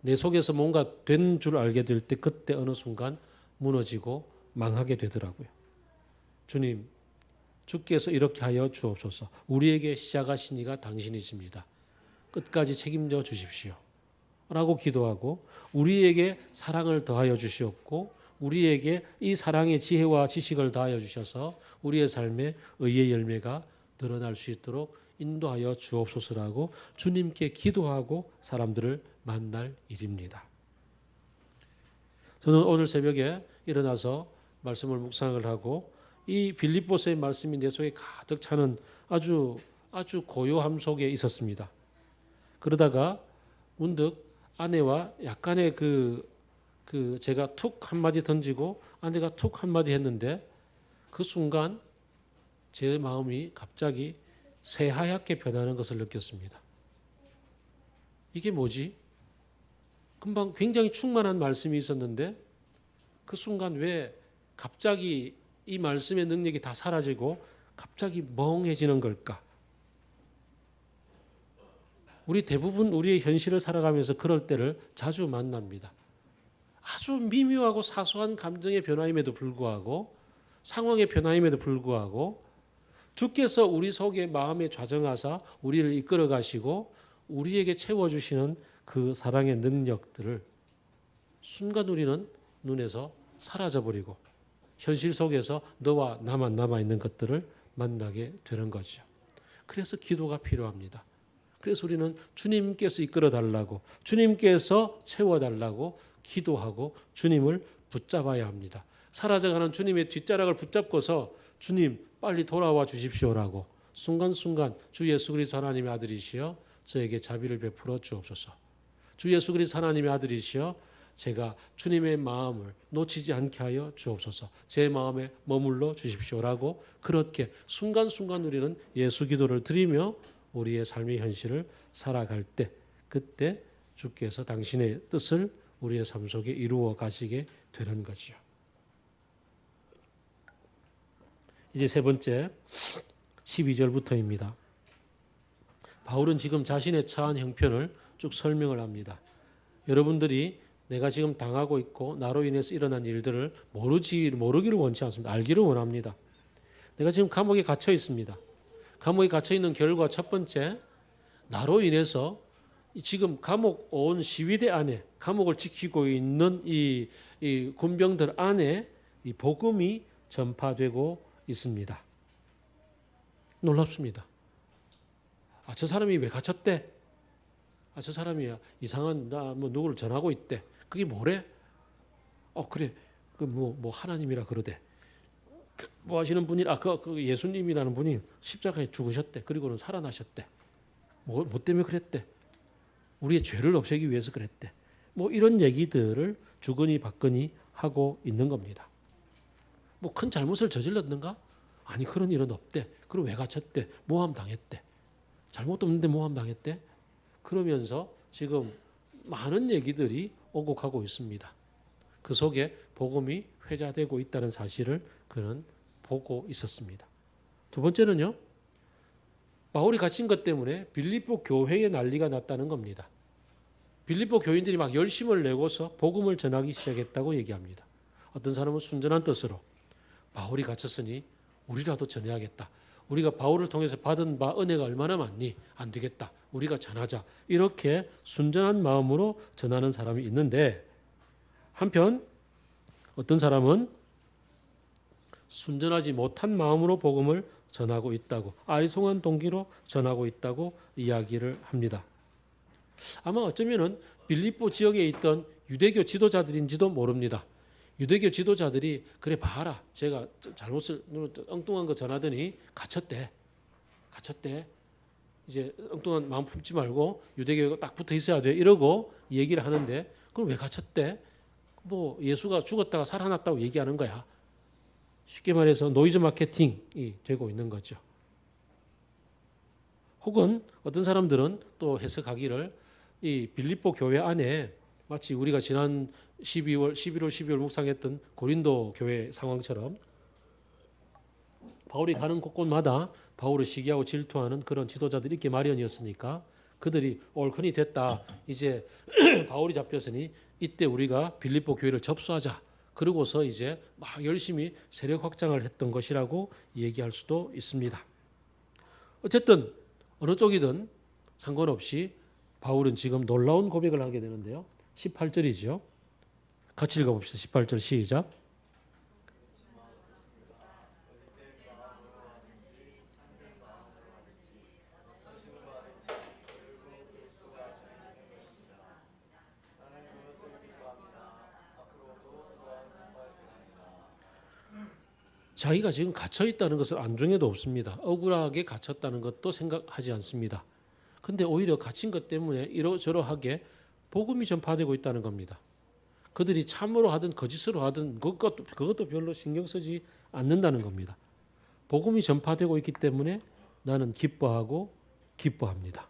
내 속에서 뭔가 된 줄 알게 될 때 그때 어느 순간 무너지고 망하게 되더라고요. 주님, 주께서 이렇게 하여 주옵소서. 우리에게 시작하신 이가 당신이십니다. 끝까지 책임져 주십시오. 라고 기도하고 우리에게 사랑을 더하여 주시옵고 우리에게 이 사랑의 지혜와 지식을 더하여 주셔서 우리의 삶에 의의 열매가 늘어날 수 있도록 인도하여 주옵소서라고 주님께 기도하고 사람들을 만날 일입니다. 저는 오늘 새벽에 일어나서 말씀을 묵상을 하고 이 빌립보서의 말씀이 내 속에 가득 차는 아주 고요함 속에 있었습니다. 그러다가 문득 아내와 약간의 제가 툭 한마디 던지고 아내가 툭 한마디 했는데 그 순간 제 마음이 갑자기 새하얗게 변하는 것을 느꼈습니다. 이게 뭐지? 금방 굉장히 충만한 말씀이 있었는데 그 순간 왜 갑자기 이 말씀의 능력이 다 사라지고 갑자기 멍해지는 걸까? 우리 대부분 우리의 현실을 살아가면서 그럴 때를 자주 만납니다. 아주 미묘하고 사소한 감정의 변화임에도 불구하고 상황의 변화임에도 불구하고 주께서 우리 속에 마음에 좌정하사 우리를 이끌어 가시고 우리에게 채워주시는 그 사랑의 능력들을 순간 우리는 눈에서 사라져버리고 현실 속에서 너와 나만 남아있는 것들을 만나게 되는 거죠. 그래서 기도가 필요합니다. 그래서 우리는 주님께서 이끌어 달라고 주님께서 채워달라고 기도하고 주님을 붙잡아야 합니다. 사라져가는 주님의 뒷자락을 붙잡고서 주님 빨리 돌아와 주십시오라고 순간순간 주 예수 그리스도 하나님의 아들이시여 저에게 자비를 베풀어 주옵소서. 주 예수 그리스도 하나님의 아들이시여 제가 주님의 마음을 놓치지 않게 하여 주옵소서. 제 마음에 머물러 주십시오라고 그렇게 순간순간 우리는 예수 기도를 드리며 우리의 삶의 현실을 살아갈 때 그때 주께서 당신의 뜻을 우리의 삶 속에 이루어 가시게 되는 거죠. 이제 세 번째 12절부터입니다. 바울은 지금 자신의 처한 형편을 쭉 설명을 합니다. 여러분들이 내가 지금 당하고 있고 나로 인해서 일어난 일들을 모르기를 원치 않습니다. 알기를 원합니다. 내가 지금 감옥에 갇혀 있습니다. 감옥에 갇혀 있는 결과 첫 번째, 나로 인해서 지금 감옥 온 시위대 안에 감옥을 지키고 있는 이 군병들 안에 이 복음이 전파되고 있습니다. 놀랍습니다. 저 사람이 왜 갇혔대? 저 사람이 이상한 뭐 누구를 전하고 있대. 그게 뭐래? 그래. 뭐 하나님이라 그러대. 뭐 하시는 분이 그 예수님이라는 분이 십자가에 죽으셨대. 그리고는 살아나셨대. 뭐 때문에 그랬대? 우리의 죄를 없애기 위해서 그랬대. 뭐 이런 얘기들을 주거니 받거니 하고 있는 겁니다. 뭐 큰 잘못을 저질렀는가? 아니 그런 일은 없대. 그럼 왜 갇혔대? 모함 당했대. 잘못도 없는데 모함 당했대. 그러면서 지금 많은 얘기들이 오고 가고 있습니다. 그 속에 복음이 회자되고 있다는 사실을 그는 보고 있었습니다. 두 번째는요. 바울이 갇힌 것 때문에 빌립보 교회에 난리가 났다는 겁니다. 빌립보 교인들이 막 열심을 내고서 복음을 전하기 시작했다고 얘기합니다. 어떤 사람은 순전한 뜻으로 바울이 갇혔으니 우리라도 전해야겠다. 우리가 바울을 통해서 받은 바 은혜가 얼마나 많니? 안 되겠다. 우리가 전하자. 이렇게 순전한 마음으로 전하는 사람이 있는데 한편 어떤 사람은 순전하지 못한 마음으로 복음을 전하고 있다고 아리송한 동기로 전하고 있다고 이야기를 합니다. 아마 어쩌면은 빌립보 지역에 있던 유대교 지도자들인지도 모릅니다. 유대교 지도자들이 그래 봐라 제가 잘못을 엉뚱한 거 전하더니 갇혔대. 이제 엉뚱한 마음 품지 말고 유대교가 딱 붙어 있어야 돼 이러고 얘기를 하는데 그럼 왜 갇혔대? 뭐 예수가 죽었다가 살아났다고 얘기하는 거야. 쉽게 말해서 노이즈 마케팅이 되고 있는 거죠. 혹은 어떤 사람들은 또 해석하기를 이 빌립보 교회 안에 마치 우리가 지난 11월 12월 묵상했던 고린도 교회 상황처럼 바울이 가는 곳곳마다 바울을 시기하고 질투하는 그런 지도자들이 있게 마련이었으니까 그들이 올컨이 됐다. 이제 바울이 잡혔으니 이때 우리가 빌립보 교회를 접수하자. 그러고서 이제 막 열심히 세력 확장을 했던 것이라고 얘기할 수도 있습니다. 어쨌든 어느 쪽이든 상관없이 바울은 지금 놀라운 고백을 하게 되는데요. 18절이죠. 같이 읽어봅시다. 18절 시작. 자기가 지금 갇혀 있다는 것을 안중에도 없습니다. 억울하게 갇혔다는 것도 생각하지 않습니다. 근데 오히려 갇힌 것 때문에 이러저러하게 복음이 전파되고 있다는 겁니다. 그들이 참으로 하든 거짓으로 하든 그것도 별로 신경 쓰지 않는다는 겁니다. 복음이 전파되고 있기 때문에 나는 기뻐하고 기뻐합니다.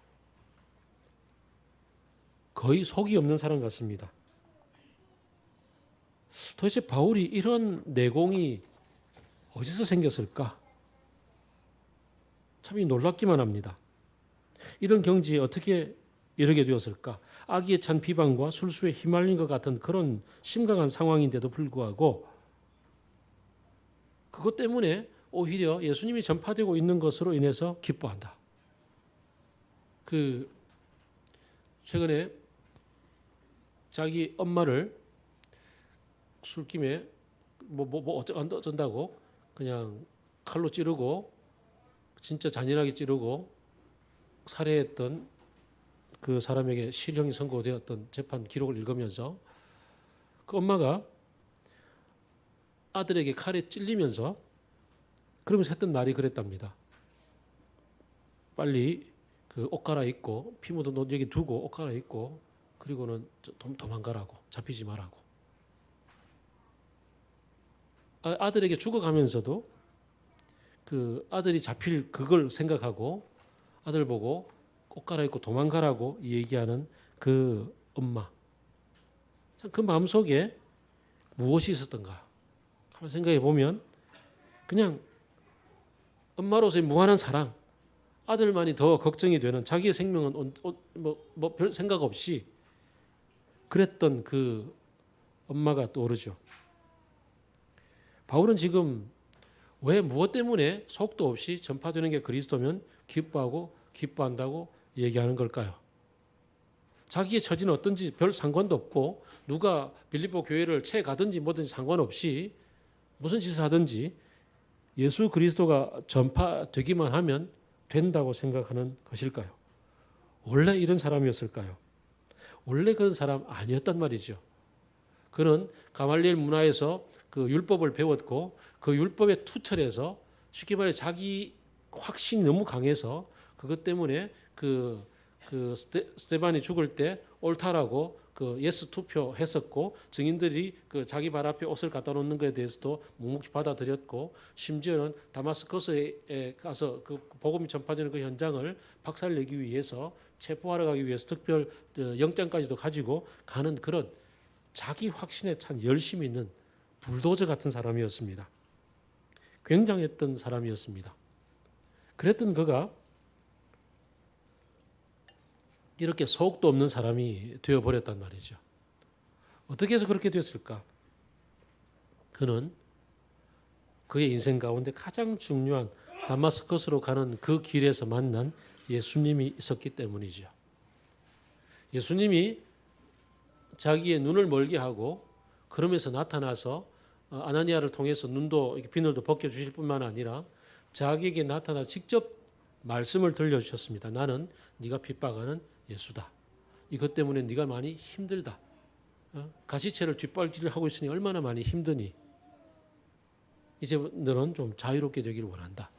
거의 속이 없는 사람 같습니다. 도대체 바울이 이런 내공이 어디서 생겼을까? 참 놀랍기만 합니다. 이런 경지에 어떻게 이르게 되었을까? 악의에 찬 비방과 술수에 휘말린 것 같은 그런 심각한 상황인데도 불구하고 그것 때문에 오히려 예수님이 전파되고 있는 것으로 인해서 기뻐한다. 최근에 자기 엄마를 술김에 어쩐다고 그냥 칼로 찌르고 진짜 잔인하게 찌르고 살해했던 그 사람에게 실형이 선고되었던 재판 기록을 읽으면서 그 엄마가 아들에게 칼에 찔리면서 그러면서 했던 말이 그랬답니다. 빨리 그 옷 갈아입고 피 묻은 옷 여기 두고 옷 갈아입고 그리고는 도망가라고, 잡히지 말라고. 아들에게 죽어가면서도 그 아들이 잡힐 그걸 생각하고 아들 보고 옷 갈아입고 도망가라고 얘기하는 그 엄마. 참 그 마음속에 무엇이 있었던가 한번 생각해 보면 그냥 엄마로서의 무한한 사랑, 아들만이 더 걱정이 되는 자기의 생명은 별 생각 없이 그랬던 그 엄마가 떠오르죠. 바울은 지금 왜 무엇 때문에 속도 없이 전파되는 게 그리스도면 기뻐하고 기뻐한다고 얘기하는 걸까요? 자기의 처지는 어떤지 별 상관도 없고 누가 빌립보 교회를 채 가든지 뭐든지 상관없이 무슨 짓을 하든지 예수 그리스도가 전파되기만 하면 된다고 생각하는 것일까요? 원래 이런 사람이었을까요? 원래 그런 사람 아니었단 말이죠. 그는 가말리엘 문화에서 그 율법을 배웠고 그 율법에 투철해서 쉽게 말해 자기 확신이 너무 강해서 그것 때문에 스데반이 죽을 때 옳다라고 그 예스 투표했었고 증인들이 그 자기 발 앞에 옷을 갖다 놓는 것에 대해서도 묵묵히 받아들였고 심지어는 다마스커스에 가서 그 복음이 전파되는 그 현장을 박살내기 위해서 체포하러 가기 위해서 특별 영장까지도 가지고 가는 그런 자기 확신에 찬 열심이 있는 불도저 같은 사람이었습니다. 굉장했던 사람이었습니다. 그랬던 그가 이렇게 속도 없는 사람이 되어버렸단 말이죠. 어떻게 해서 그렇게 됐을까? 그는 그의 인생 가운데 가장 중요한 다마스커스로 가는 그 길에서 만난 예수님이 있었기 때문이죠. 예수님이 자기의 눈을 멀게 하고 그러면서 나타나서 아나니아를 통해서 눈도 비늘도 벗겨주실 뿐만 아니라 자기에게 나타나 직접 말씀을 들려주셨습니다. 나는 네가 핍박하는 예수다. 이것 때문에 네가 많이 힘들다. 가시체를 뒷발질을 하고 있으니 얼마나 많이 힘드니. 이제 너는 좀 자유롭게 되기를 원한다.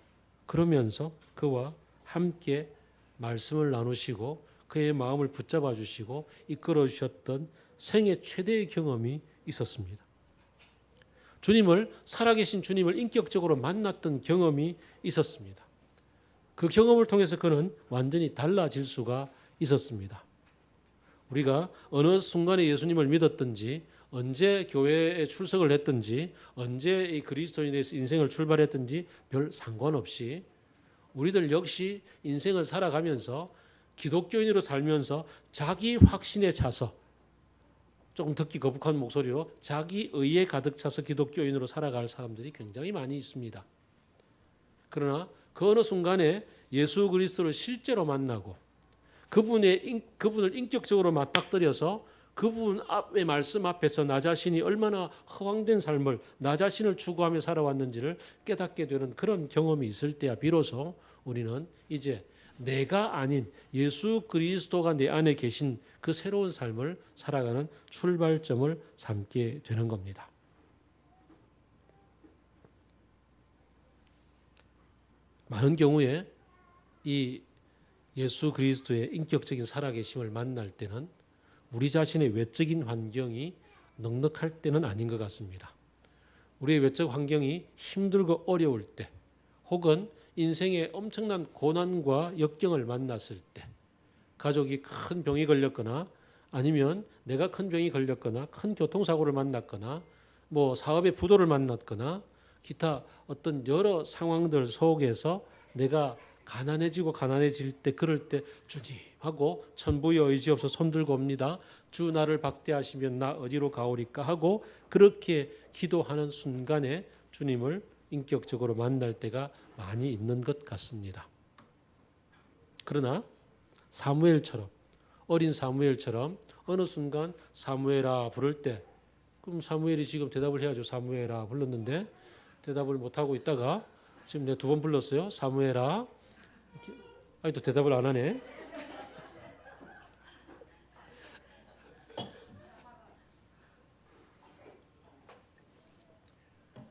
그러면서 그와 함께 말씀을 나누시고 그의 마음을 붙잡아 주시고 이끌어 주셨던 생애 최대의 경험이 있었습니다. 살아계신 주님을 인격적으로 만났던 경험이 있었습니다. 그 경험을 통해서 그는 완전히 달라질 수가 있었습니다. 우리가 어느 순간에 예수님을 믿었든지 언제 교회에 출석을 했든지 언제 이 그리스도인에 대해서 인생을 출발했든지 별 상관없이 우리들 역시 인생을 살아가면서 기독교인으로 살면서 자기 확신에 차서 조금 듣기 거북한 목소리로 자기 의에 가득 차서 기독교인으로 살아갈 사람들이 굉장히 많이 있습니다. 그러나 그 어느 순간에 예수 그리스도를 실제로 만나고 그분을 인격적으로 맞닥뜨려서 그분 앞의 말씀 앞에서 나 자신이 얼마나 허황된 삶을 나 자신을 추구하며 살아왔는지를 깨닫게 되는 그런 경험이 있을 때야 비로소 우리는 이제 내가 아닌 예수 그리스도가 내 안에 계신 그 새로운 삶을 살아가는 출발점을 삼게 되는 겁니다. 많은 경우에 이 예수 그리스도의 인격적인 살아계심을 만날 때는 우리 자신의 외적인 환경이 넉넉할 때는 아닌 것 같습니다. 우리의 외적 환경이 힘들고 어려울 때, 혹은 인생의 엄청난 고난과 역경을 만났을 때, 가족이 큰 병이 걸렸거나 아니면 내가 큰 병이 걸렸거나 큰 교통사고를 만났거나 뭐 사업의 부도를 만났거나 기타 어떤 여러 상황들 속에서 내가 가난해질 때, 그럴 때 주님 하고 천부의 의지 없어 손들고 옵니다. 주 나를 박대하시면 나 어디로 가오리까 하고 그렇게 기도하는 순간에 주님을 인격적으로 만날 때가 많이 있는 것 같습니다. 그러나 사무엘처럼, 어린 사무엘처럼 어느 순간 사무엘아 부를 때, 그럼 사무엘이 지금 대답을 해야죠. 사무엘아 불렀는데 대답을 못하고 있다가 지금 내가 2번 불렀어요. 사무엘아. 아직도 대답을 안 하네.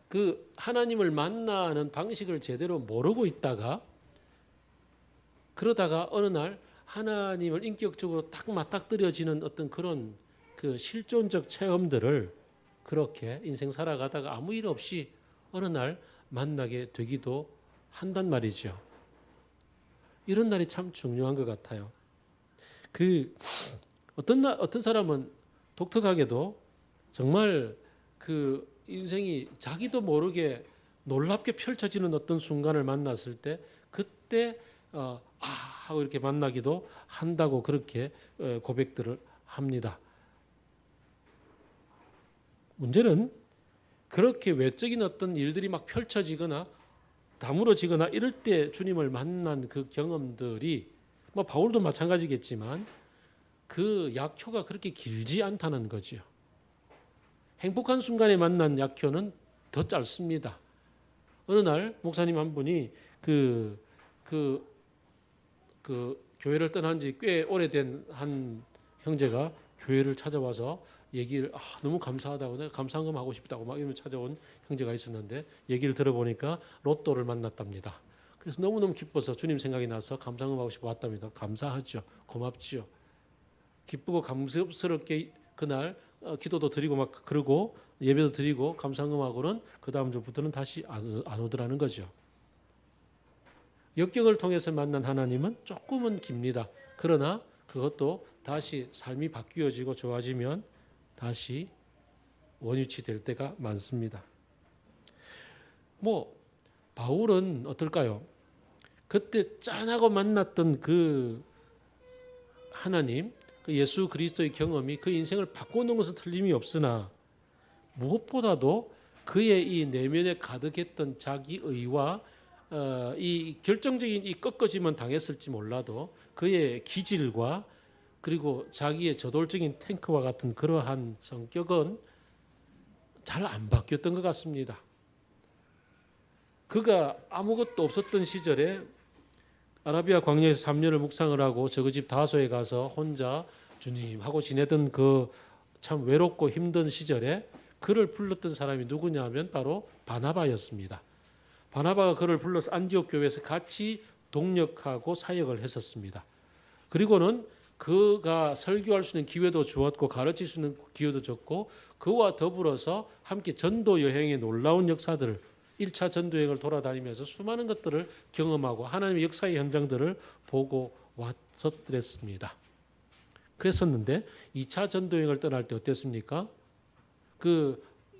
그 하나님을 만나는 방식을 제대로 모르고 있다가, 그러다가 어느 날 하나님을 인격적으로 딱 맞닥뜨려지는 어떤 그런 그 실존적 체험들을 그렇게 인생 살아가다가 아무 일 없이 어느 날 만나게 되기도 한단 말이죠. 이런 날이 참 중요한 것 같아요. 그 어떤 사람은 독특하게도 정말 그 인생이 자기도 모르게 놀랍게 펼쳐지는 어떤 순간을 만났을 때 그때 하고 이렇게 만나기도 한다고 그렇게 고백들을 합니다. 문제는 그렇게 외적인 어떤 일들이 막 펼쳐지거나 다물어지거나 이럴 때 주님을 만난 그 경험들이 뭐 바울도 마찬가지겠지만 그 약효가 그렇게 길지 않다는 거죠. 행복한 순간에 만난 약효는 더 짧습니다. 어느 날 목사님 한 분이 그 교회를 떠난 지 꽤 오래된 한 형제가 교회를 찾아와서 얘기를 너무 감사하다고, 내가 감사한금 하고 싶다고 막 이러면 찾아온 형제가 있었는데 얘기를 들어보니까 로또를 만났답니다. 그래서 너무너무 기뻐서 주님 생각이 나서 감사한금 하고 싶어 왔답니다. 감사하죠. 고맙죠. 기쁘고 감격스럽게 그날 기도도 드리고 막 그러고 예배도 드리고 감사한금하고는 그 다음 주부터는 다시 안 오더라는 거죠. 역경을 통해서 만난 하나님은 조금은 깁니다. 그러나 그것도 다시 삶이 바뀌어지고 좋아지면 다시 원위치 될 때가 많습니다. 뭐 바울은 어떨까요? 그때 짠하고 만났던 그 하나님, 그 예수 그리스도의 경험이 그 인생을 바꾸는 것은 틀림이 없으나 무엇보다도 그의 이 내면에 가득했던 자기의와 이 결정적인 이 꺾어짐은 당했을지 몰라도 그의 기질과 그리고 자기의 저돌적인 탱크와 같은 그러한 성격은 잘 안 바뀌었던 것 같습니다. 그가 아무것도 없었던 시절에 아라비아 광야에서 3년을 묵상을 하고 저그 집 다소에 가서 혼자 주님 하고 지내던 그 참 외롭고 힘든 시절에 그를 불렀던 사람이 누구냐 하면 바로 바나바였습니다. 바나바가 그를 불러서 안디옥 교회에서 같이 동역하고 사역을 했었습니다. 그리고는 그가 설교할 수 있는 기회도 주었고 가르칠 수 있는 기회도 줬고 그와 더불어서 함께 전도 여행의 놀라운 역사들을 1차 전도 여행을 돌아다니면서 수많은 것들을 경험하고 하나님의 역사의 현장들을 보고 왔었습니다. 그랬었는데 2차 전도 여행을 떠날 때 어땠습니까?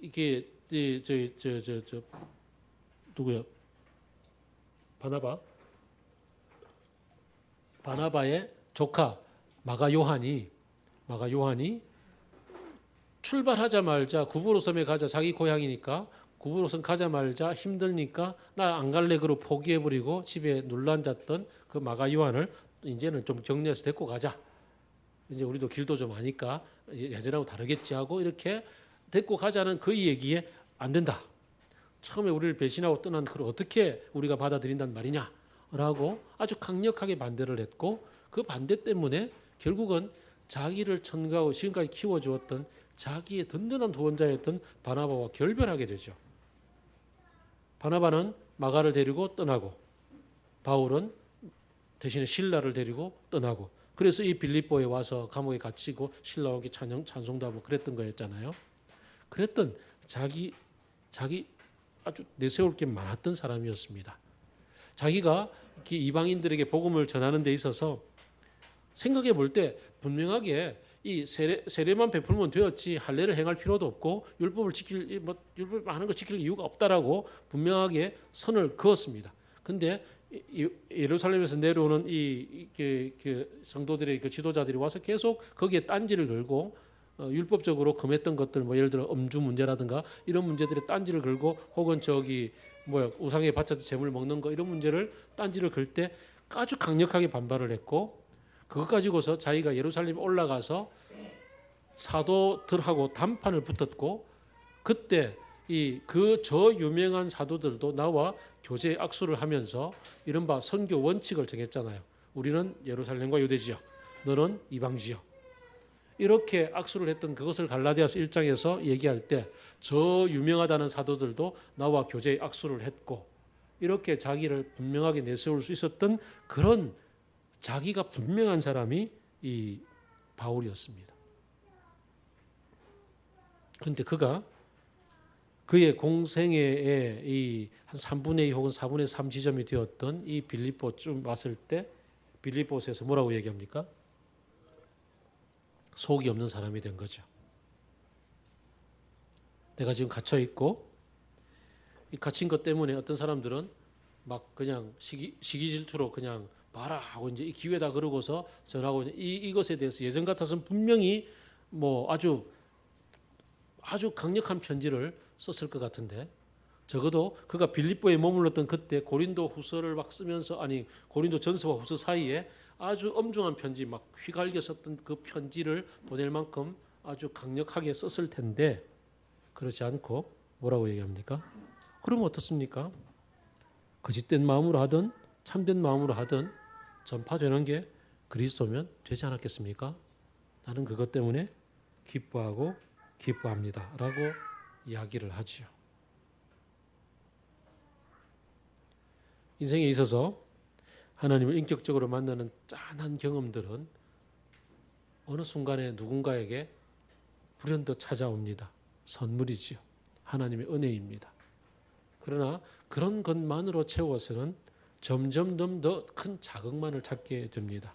이게 누구야? 바나바의 조카 마가 요한이 출발하자마자 구브로섬에 가자, 자기 고향이니까 구브로섬 가자마자 힘드니까 나 안 갈래 그러고 포기해버리고 집에 눌러앉았던 그 마가 요한을 이제는 좀 격려해서 데리고 가자. 이제 우리도 길도 좀 아니까 예전하고 다르겠지 하고 이렇게 데리고 가자는 그 얘기에 안 된다. 처음에 우리를 배신하고 떠난 그를 어떻게 우리가 받아들인단 말이냐라고 아주 강력하게 반대를 했고 그 반대 때문에 결국은 자기를 천가하고 지금까지 키워주었던 자기의 든든한 후원자였던 바나바와 결별하게 되죠. 바나바는 마가를 데리고 떠나고 바울은 대신에 실라를 데리고 떠나고 그래서 이 빌립보에 와서 감옥에 갇히고 실라에게 찬송도 하고 그랬던 거였잖아요. 그랬던 자기 아주 내세울 게 많았던 사람이었습니다. 자기가 이방인들에게 복음을 전하는 데 있어서 생각해 볼 때 분명하게 이 세례만 베풀면 되었지 할례를 행할 필요도 없고 율법을 율법 하는 거 지킬 이유가 없다라고 분명하게 선을 그었습니다. 근데 예루살렘에서 내려오는 그 성도들의 그 지도자들이 와서 계속 거기에 딴지를 걸고 율법적으로 금했던 것들 뭐 예를 들어 음주 문제라든가 이런 문제들에 딴지를 걸고 혹은 우상에 바쳐서 재물 먹는 거 이런 문제를 딴지를 걸 때 아주 강력하게 반발을 했고 그것 가지고서 자기가 예루살렘에 올라가서 사도들하고 단판을 붙었고 그때 저 유명한 사도들도 나와 교제 악수를 하면서 이른바 선교 원칙을 정했잖아요. 우리는 예루살렘과 유대 지역, 너는 이방 지역. 이렇게 악수를 했던 그것을 갈라디아서 1장에서 얘기할 때 저 유명하다는 사도들도 나와 교제 악수를 했고 이렇게 자기를 분명하게 내세울 수 있었던 그런 자기가 분명한 사람이 이 바울이었습니다. 그런데 그가 그의 공생애의 한 3분의 2 혹은 4분의 3 지점이 되었던 이 빌립보쯤 왔을 때 빌립보서에서 뭐라고 얘기합니까? 속이 없는 사람이 된 거죠. 내가 지금 갇혀 있고 이 갇힌 것 때문에 어떤 사람들은 막 그냥 시기 질투로 그냥 봐라 하고 이제 이 기회다 그러고서 전하고 이것에 대해서 예전 같아서는 분명히 뭐 아주 강력한 편지를 썼을 것 같은데 적어도 그가 빌립보에 머물렀던 그때 고린도 후서를 막 쓰면서 고린도 전서와 후서 사이에 아주 엄중한 편지 막 휘갈겨 썼던 그 편지를 보낼 만큼 아주 강력하게 썼을 텐데 그렇지 않고 뭐라고 얘기합니까? 그러면 어떻습니까? 거짓된 마음으로 하든 참된 마음으로 하든 전파되는 게 그리스도면 되지 않았겠습니까? 나는 그것 때문에 기뻐하고 기뻐합니다. 라고 이야기를 하지요. 인생에 있어서 하나님을 인격적으로 만나는 짠한 경험들은 어느 순간에 누군가에게 불현듯 찾아옵니다. 선물이지요. 하나님의 은혜입니다. 그러나 그런 것만으로 채워서는 점점 더 큰 자극만을 찾게 됩니다.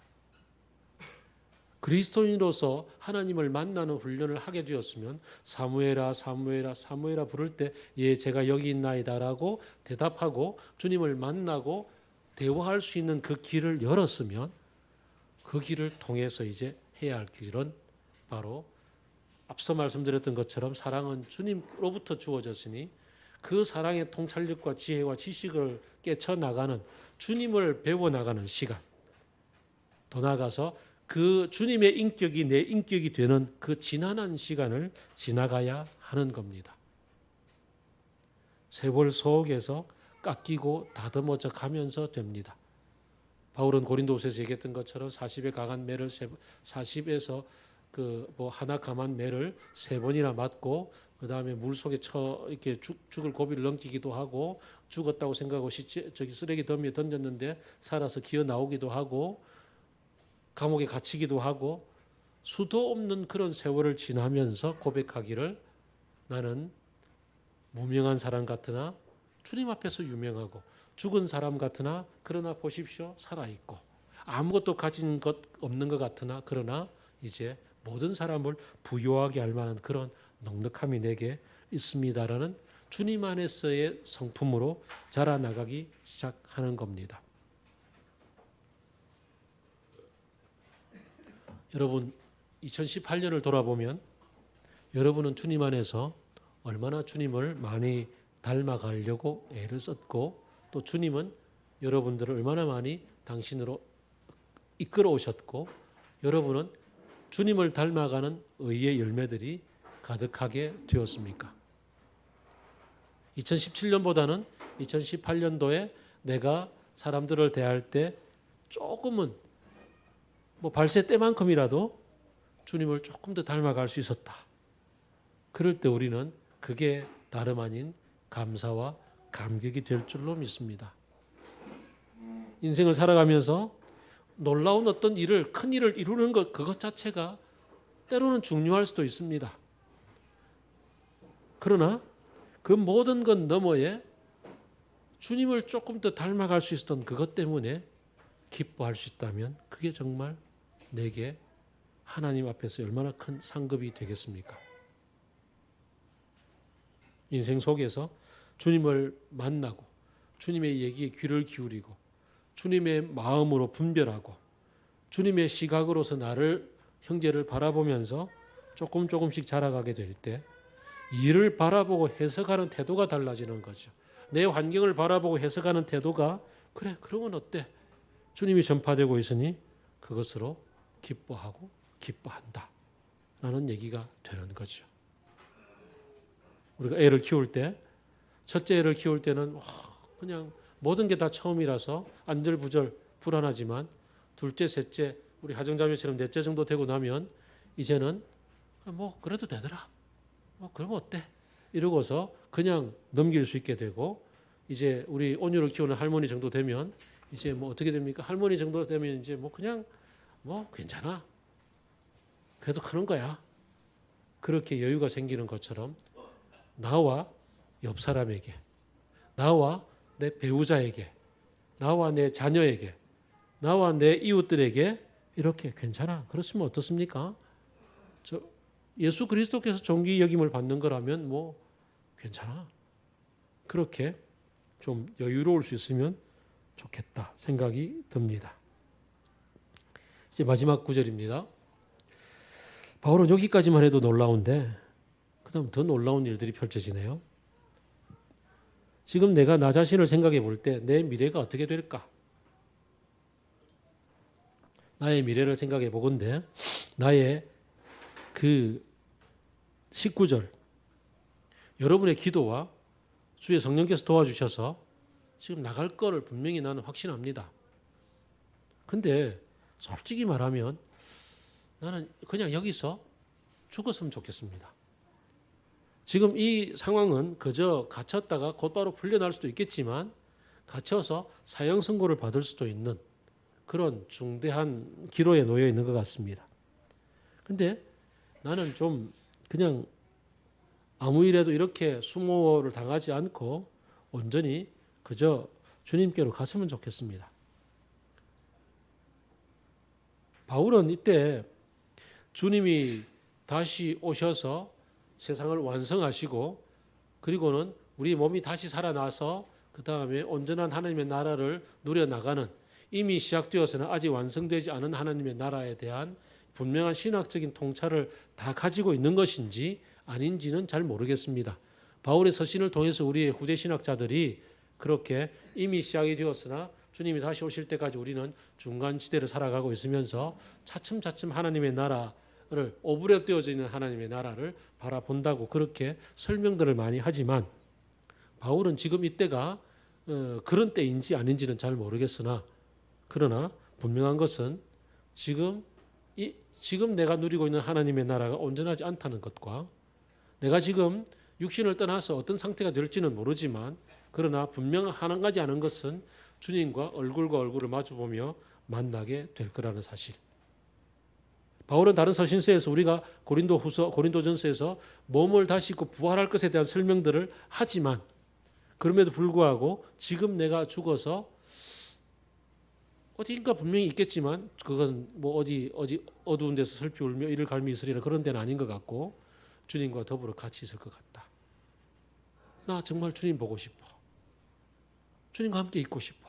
그리스도인으로서 하나님을 만나는 훈련을 하게 되었으면 사무엘아 사무엘아 사무엘아 부를 때 예 제가 여기 있나이다라고 대답하고 주님을 만나고 대화할 수 있는 그 길을 열었으면 그 길을 통해서 이제 해야 할 길은 바로 앞서 말씀드렸던 것처럼 사랑은 주님으로부터 주어졌으니 그 사랑의 통찰력과 지혜와 지식을 깨쳐나가는 주님을 배워나가는 시간 더 나아가서 그 주님의 인격이 내 인격이 되는 그 지난한 시간을 지나가야 하는 겁니다. 세월 속에서 깎이고 다듬어져 가면서 됩니다. 바울은 고린도후서에서 얘기했던 것처럼 40에 강한 매를 40에서 하나 감한 매를 3번이나 맞고 그 다음에 물 속에 이렇게 죽을 고비를 넘기기도 하고 죽었다고 생각하고 쓰레기 더미에 던졌는데 살아서 기어 나오기도 하고 감옥에 갇히기도 하고 수도 없는 그런 세월을 지나면서 고백하기를 나는 무명한 사람 같으나 주님 앞에서 유명하고 죽은 사람 같으나 그러나 보십시오 살아있고 아무것도 가진 것 없는 것 같으나 그러나 이제 모든 사람을 부유하게 할 만한 그런 넉넉함이 내게 있습니다라는 주님 안에서의 성품으로 자라나가기 시작하는 겁니다. 여러분 2018년을 돌아보면 여러분은 주님 안에서 얼마나 주님을 많이 닮아가려고 애를 썼고 또 주님은 여러분들을 얼마나 많이 당신으로 이끌어 오셨고 여러분은 주님을 닮아가는 의의 열매들이 가득하게 되었습니까? 2017년보다는 2018년도에 내가 사람들을 대할 때 조금은 발새 때만큼이라도 주님을 조금 더 닮아갈 수 있었다. 그럴 때 우리는 그게 다름 아닌 감사와 감격이 될 줄로 믿습니다. 인생을 살아가면서 놀라운 어떤 큰 일을 이루는 그것 자체가 때로는 중요할 수도 있습니다. 그러나 그 모든 것 너머에 주님을 조금 더 닮아갈 수 있었던 그것 때문에 기뻐할 수 있다면 그게 정말 내게 하나님 앞에서 얼마나 큰 상급이 되겠습니까? 인생 속에서 주님을 만나고 주님의 얘기에 귀를 기울이고 주님의 마음으로 분별하고 주님의 시각으로서 나를 형제를 바라보면서 조금씩 자라가게 될 때 이를 바라보고 해석하는 태도가 달라지는 거죠. 내 환경을 바라보고 해석하는 태도가 그래 그러면 어때? 주님이 전파되고 있으니 그것으로 기뻐하고 기뻐한다 라는 얘기가 되는 거죠. 우리가 애를 키울 때 첫째 애를 키울 때는 그냥 모든 게 다 처음이라서 안절부절 불안하지만 둘째, 셋째, 우리 하정자매처럼 넷째 정도 되고 나면 이제는 뭐 그래도 되더라. 뭐 그러면 어때? 이러고서 그냥 넘길 수 있게 되고 이제 우리 온유를 키우는 할머니 정도 되면 이제 뭐 어떻게 됩니까? 할머니 정도 되면 이제 뭐 그냥 뭐 괜찮아. 그래도 그런 거야. 그렇게 여유가 생기는 것처럼 나와 옆 사람에게, 나와 내 배우자에게, 나와 내 자녀에게, 나와 내 이웃들에게 이렇게 괜찮아. 그렇으면 어떻습니까? 예수 그리스도께서 존귀 여김을 받는 거라면 뭐 괜찮아. 그렇게 좀 여유로울 수 있으면 좋겠다 생각이 듭니다. 이제 마지막 구절입니다. 바울은 여기까지만 해도 놀라운데 그다음 더 놀라운 일들이 펼쳐지네요. 지금 내가 나 자신을 생각해 볼 때 내 미래가 어떻게 될까? 나의 미래를 생각해 보건대 나의 그 19절 여러분의 기도와 주의 성령께서 도와주셔서 지금 나갈 거를 분명히 나는 확신합니다. 근데 솔직히 말하면 나는 그냥 여기서 죽었으면 좋겠습니다. 지금 이 상황은 그저 갇혔다가 곧바로 풀려날 수도 있겠지만 갇혀서 사형 선고를 받을 수도 있는 그런 중대한 기로에 놓여 있는 것 같습니다. 근데 나는 좀 그냥 아무 일에도 이렇게 수모를 당하지 않고 온전히 그저 주님께로 갔으면 좋겠습니다. 바울은 이때 주님이 다시 오셔서 세상을 완성하시고 그리고는 우리 몸이 다시 살아나서 그 다음에 온전한 하나님의 나라를 누려나가는 이미 시작되어서는 아직 완성되지 않은 하나님의 나라에 대한 분명한 신학적인 통찰을 다 가지고 있는 것인지 아닌지는 잘 모르겠습니다. 바울의 서신을 통해서 우리의 후대 신학자들이 그렇게 이미 시작이 되었으나 주님이 다시 오실 때까지 우리는 중간 지대를 살아가고 있으면서 차츰차츰 하나님의 나라를 오버랩되어져 있는 하나님의 나라를 바라본다고 그렇게 설명들을 많이 하지만 바울은 지금 이때가 그런 때인지 아닌지는 잘 모르겠으나 그러나 분명한 것은 지금 내가 누리고 있는 하나님의 나라가 온전하지 않다는 것과 내가 지금 육신을 떠나서 어떤 상태가 될지는 모르지만 그러나 분명 한 가지 아는 것은 주님과 얼굴과 얼굴을 마주보며 만나게 될 거라는 사실. 바울은 다른 서신서에서 우리가 고린도전서에서 몸을 다시 입고 부활할 것에 대한 설명들을 하지만 그럼에도 불구하고 지금 내가 죽어서 어디인가 분명히 있겠지만 그건 뭐 어디 어두운 데서 슬피 울며 이를 갈미 있으리라 그런 데는 아닌 것 같고 주님과 더불어 같이 있을 것 같다. 나 정말 주님 보고 싶어. 주님과 함께 있고 싶어.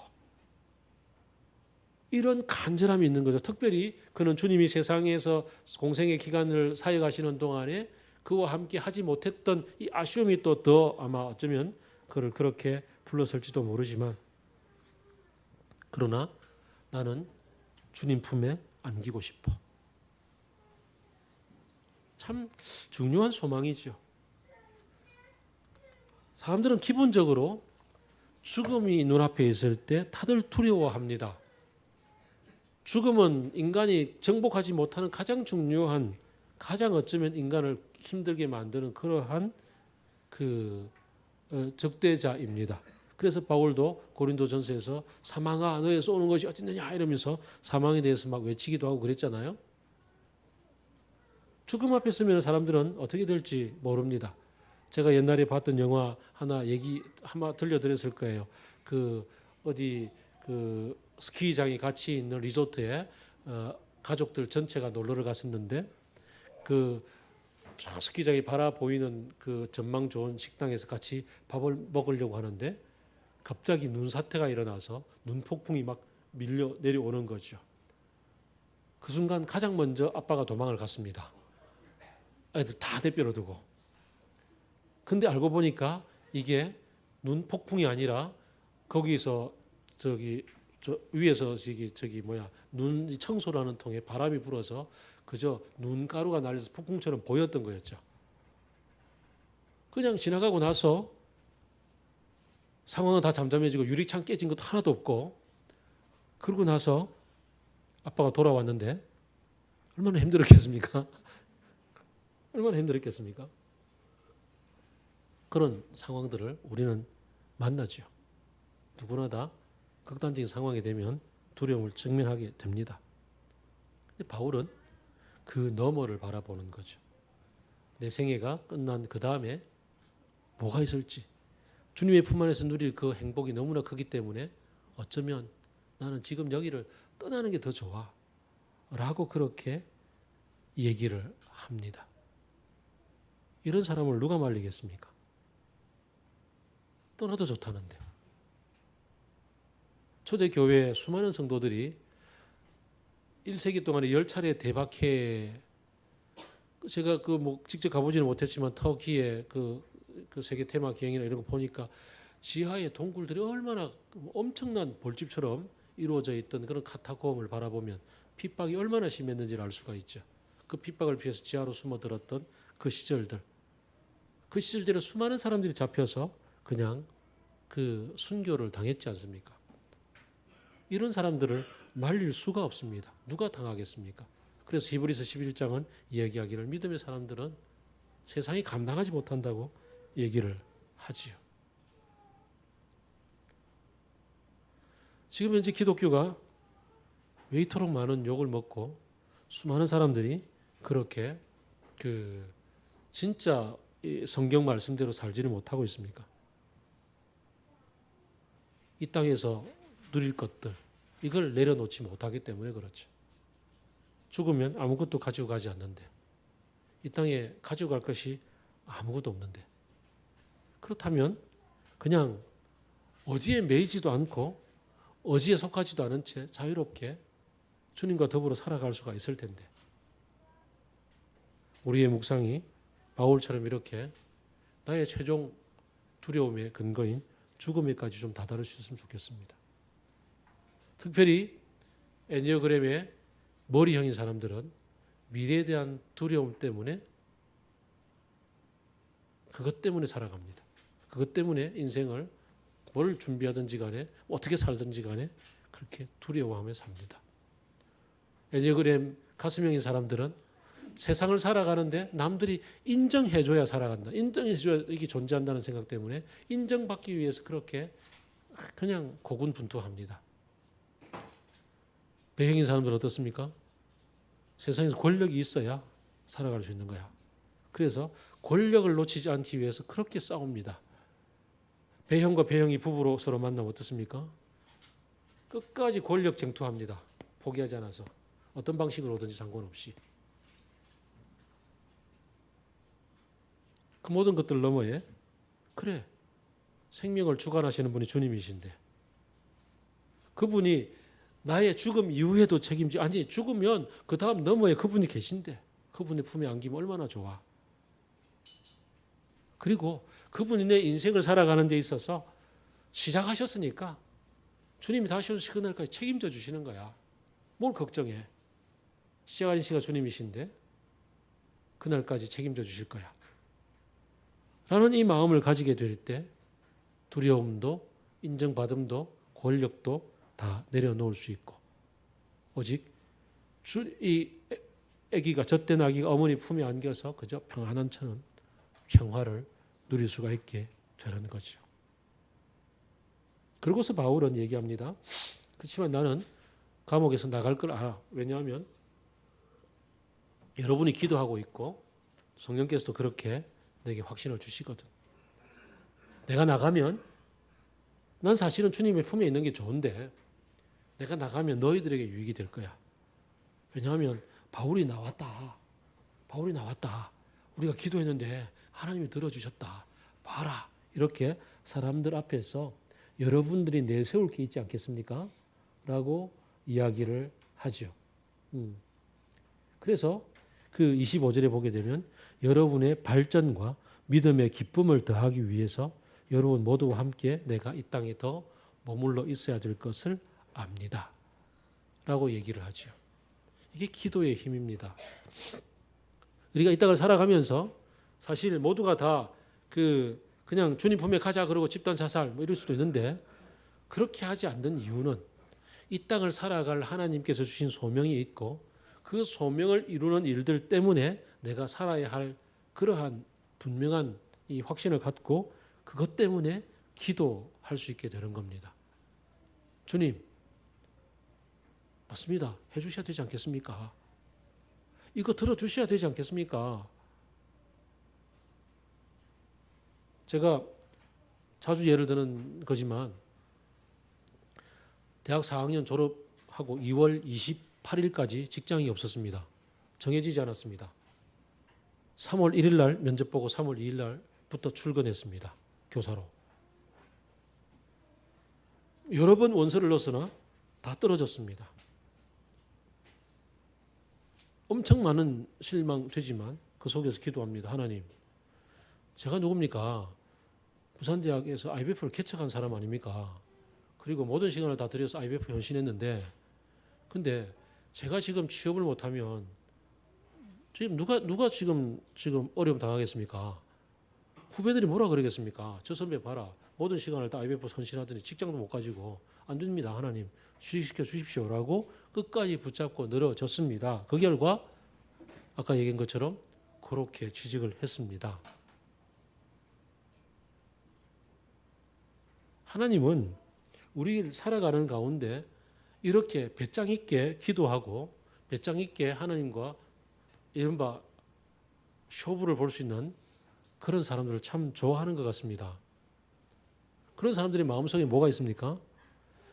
이런 간절함이 있는 거죠. 특별히 그는 주님이 세상에서 공생의 기간을 사역하시는 동안에 그와 함께 하지 못했던 이 아쉬움이 또 더 아마 어쩌면 그를 그렇게 불렀을지도 모르지만 그러나 나는 주님 품에 안기고 싶어. 참 중요한 소망이죠. 사람들은 기본적으로 죽음이 눈앞에 있을 때 다들 두려워합니다. 죽음은 인간이 정복하지 못하는 가장 중요한, 가장 어쩌면 인간을 힘들게 만드는 그러한 적대자입니다. 그래서 바울도 고린도전서에서 사망아 너에서 오는 것이 어디 있느냐 이러면서 사망에 대해서 막 외치기도 하고 그랬잖아요. 죽음 앞에 서면 사람들은 어떻게 될지 모릅니다. 제가 옛날에 봤던 영화 하나 얘기 한번 들려드렸을 거예요. 그 어디 그 스키장이 같이 있는 리조트에 가족들 전체가 놀러를 갔었는데 그 스키장이 바라 보이는 그 전망 좋은 식당에서 같이 밥을 먹으려고 하는데 갑자기 눈사태가 일어나서 눈폭풍이 막 밀려 내려오는 거죠. 그 순간 가장 먼저 아빠가 도망을 갔습니다. 애들 다 내버려 두고. 근데 알고 보니까 이게 눈폭풍이 아니라 거기서 저 위에서 눈 청소라는 통에 바람이 불어서 그저 눈가루가 날려서 폭풍처럼 보였던 거였죠. 그냥 지나가고 나서 상황은 다 잠잠해지고 유리창 깨진 것도 하나도 없고 그러고 나서 아빠가 돌아왔는데 얼마나 힘들었겠습니까? 얼마나 힘들었겠습니까? 그런 상황들을 우리는 만나죠. 누구나 다 극단적인 상황이 되면 두려움을 직면하게 됩니다. 근데 바울은 그 너머를 바라보는 거죠. 내 생애가 끝난 그 다음에 뭐가 있을지 주님의 품 안에서 누릴 그 행복이 너무나 크기 때문에 어쩌면 나는 지금 여기를 떠나는 게 더 좋아 라고 그렇게 얘기를 합니다. 이런 사람을 누가 말리겠습니까? 떠나도 좋다는데. 초대교회 수많은 성도들이 1세기 동안에 10차례 대박해 제가 직접 가보지는 못했지만 터키의 그 세계 테마 기행이나 이런 거 보니까 지하에 동굴들이 얼마나 엄청난 벌집처럼 이루어져 있던 그런 카타콤을 바라보면 핍박이 얼마나 심했는지를 알 수가 있죠. 그 핍박을 피해서 지하로 숨어들었던 그 시절들. 그 시절들에 수많은 사람들이 잡혀서 그냥 그 순교를 당했지 않습니까? 이런 사람들을 말릴 수가 없습니다. 누가 당하겠습니까? 그래서 히브리서 11장은 이야기하기를 믿음의 사람들은 세상이 감당하지 못한다고 얘기를 하지요. 지금 현재 기독교가 왜 이토록 많은 욕을 먹고 수많은 사람들이 그렇게 진짜 성경 말씀대로 살지를 못하고 있습니까? 이 땅에서 누릴 것들 이걸 내려놓지 못하기 때문에 그렇죠. 죽으면 아무것도 가지고 가지 않는데 이 땅에 가지고 갈 것이 아무것도 없는데 그렇다면 그냥 어디에 매이지도 않고 어디에 속하지도 않은 채 자유롭게 주님과 더불어 살아갈 수가 있을 텐데 우리의 묵상이 바울처럼 이렇게 나의 최종 두려움의 근거인 죽음에까지 좀 다다를 수 있으면 좋겠습니다. 특별히 애니어그램의 머리형인 사람들은 미래에 대한 두려움 때문에 그것 때문에 살아갑니다. 그것 때문에 인생을 뭘 준비하든지 간에 어떻게 살든지 간에 그렇게 두려워하며 삽니다. 애니어그램 가슴형인 사람들은 세상을 살아가는데 남들이 인정해줘야 살아간다. 인정해줘야 이게 존재한다는 생각 때문에 인정받기 위해서 그렇게 그냥 고군분투합니다. 배형인 사람들은 어떻습니까? 세상에서 권력이 있어야 살아갈 수 있는 거야. 그래서 권력을 놓치지 않기 위해서 그렇게 싸웁니다. 배형과 배형이 부부로 서로 만나면 어떻습니까? 끝까지 권력 쟁투합니다. 포기하지 않아서. 어떤 방식으로 오든지 상관없이. 그 모든 것들 너머에 그래 생명을 주관하시는 분이 주님이신데 그분이 나의 죽음 이후에도 아니 죽으면 그 다음 너머에 그분이 계신데 그분의 품에 안기면 얼마나 좋아. 그리고 그분이 내 인생을 살아가는 데 있어서 시작하셨으니까 주님이 다시 오실 그날까지 책임져 주시는 거야. 뭘 걱정해. 시작하신 시가 주님이신데 그날까지 책임져 주실 거야. 라는 이 마음을 가지게 될 때 두려움도 인정받음도 권력도 다 내려놓을 수 있고 오직 이 아기가 젖된 아기가 어머니 품에 안겨서 그저 평안한 처럼 평화를 누릴 수가 있게 되는 거죠. 그러고서 바울은 얘기합니다. 그렇지만 나는 감옥에서 나갈 걸 알아. 왜냐하면 여러분이 기도하고 있고 성령께서도 그렇게 내게 확신을 주시거든. 내가 나가면 난 사실은 주님의 품에 있는 게 좋은데 내가 나가면 너희들에게 유익이 될 거야. 왜냐하면 바울이 나왔다. 우리가 기도했는데 하나님이 들어주셨다. 봐라. 이렇게 사람들 앞에서 여러분들이 내세울 게 있지 않겠습니까? 라고 이야기를 하죠. 그래서 그 25절에 보게 되면 여러분의 발전과 믿음의 기쁨을 더하기 위해서 여러분 모두와 함께 내가 이 땅에 더 머물러 있어야 될 것을 압니다. 라고 얘기를 하죠. 이게 기도의 힘입니다. 우리가 이 땅을 살아가면서 사실 모두가 다 그냥 주님 품에 가자 그러고 집단 자살 뭐 이럴 수도 있는데 그렇게 하지 않는 이유는 이 땅을 살아갈 하나님께서 주신 소명이 있고 그 소명을 이루는 일들 때문에 내가 살아야 할 그러한 분명한 이 확신을 갖고 그것 때문에 기도할 수 있게 되는 겁니다. 주님, 맞습니다. 해주셔야 되지 않겠습니까? 이거 들어주셔야 되지 않겠습니까? 제가 자주 예를 드는 거지만 대학 4학년 졸업하고 2월 28일까지 직장이 없었습니다. 정해지지 않았습니다. 3월 1일 날 면접 보고 3월 2일 날부터 출근했습니다. 교사로. 여러 번 원서를 넣었으나 다 떨어졌습니다. 엄청 많은 실망되지만 그 속에서 기도합니다. 하나님, 제가 누굽니까? 부산대학에서 IBF를 개척한 사람 아닙니까? 그리고 모든 시간을 다 들여서 IBF 헌신했는데 근데 제가 지금 취업을 못하면 지금 누가 지금 어려움 당하겠습니까? 후배들이 뭐라 그러겠습니까? 저 선배 봐라. 모든 시간을 다 IBF 헌신하더니 직장도 못 가지고 안 됩니다. 하나님 취직시켜 주십시오라고 끝까지 붙잡고 늘어졌습니다. 그 결과 아까 얘기한 것처럼 그렇게 취직을 했습니다. 하나님은 우리 살아가는 가운데 이렇게 배짱 있게 기도하고 배짱 있게 하나님과 이른바 쇼부를 볼 수 있는 그런 사람들을 참 좋아하는 것 같습니다. 그런 사람들의 마음속에 뭐가 있습니까?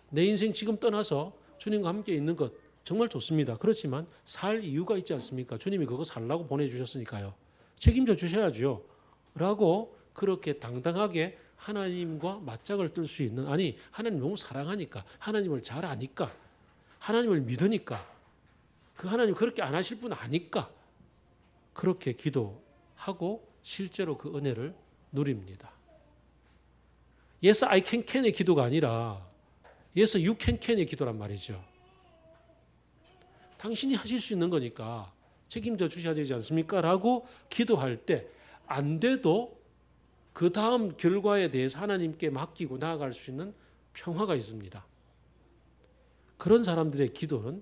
내 인생 지금 떠나서 주님과 함께 있는 것 정말 좋습니다. 그렇지만 살 이유가 있지 않습니까? 주님이 그거 살라고 보내주셨으니까요. 책임져 주셔야죠. 라고 그렇게 당당하게 하나님과 맞짱을 뜰 수 있는, 아니 하나님 너무 사랑하니까, 하나님을 잘 아니까, 하나님을 믿으니까, 그 하나님 그렇게 안 하실 분 아니까 그렇게 기도하고 실제로 그 은혜를 누립니다. Yes, I can의 기도가 아니라 Yes, you can의 기도란 말이죠. 당신이 하실 수 있는 거니까 책임져 주셔야 되지 않습니까? 라고 기도할 때 안 돼도 그 다음 결과에 대해서 하나님께 맡기고 나아갈 수 있는 평화가 있습니다. 그런 사람들의 기도는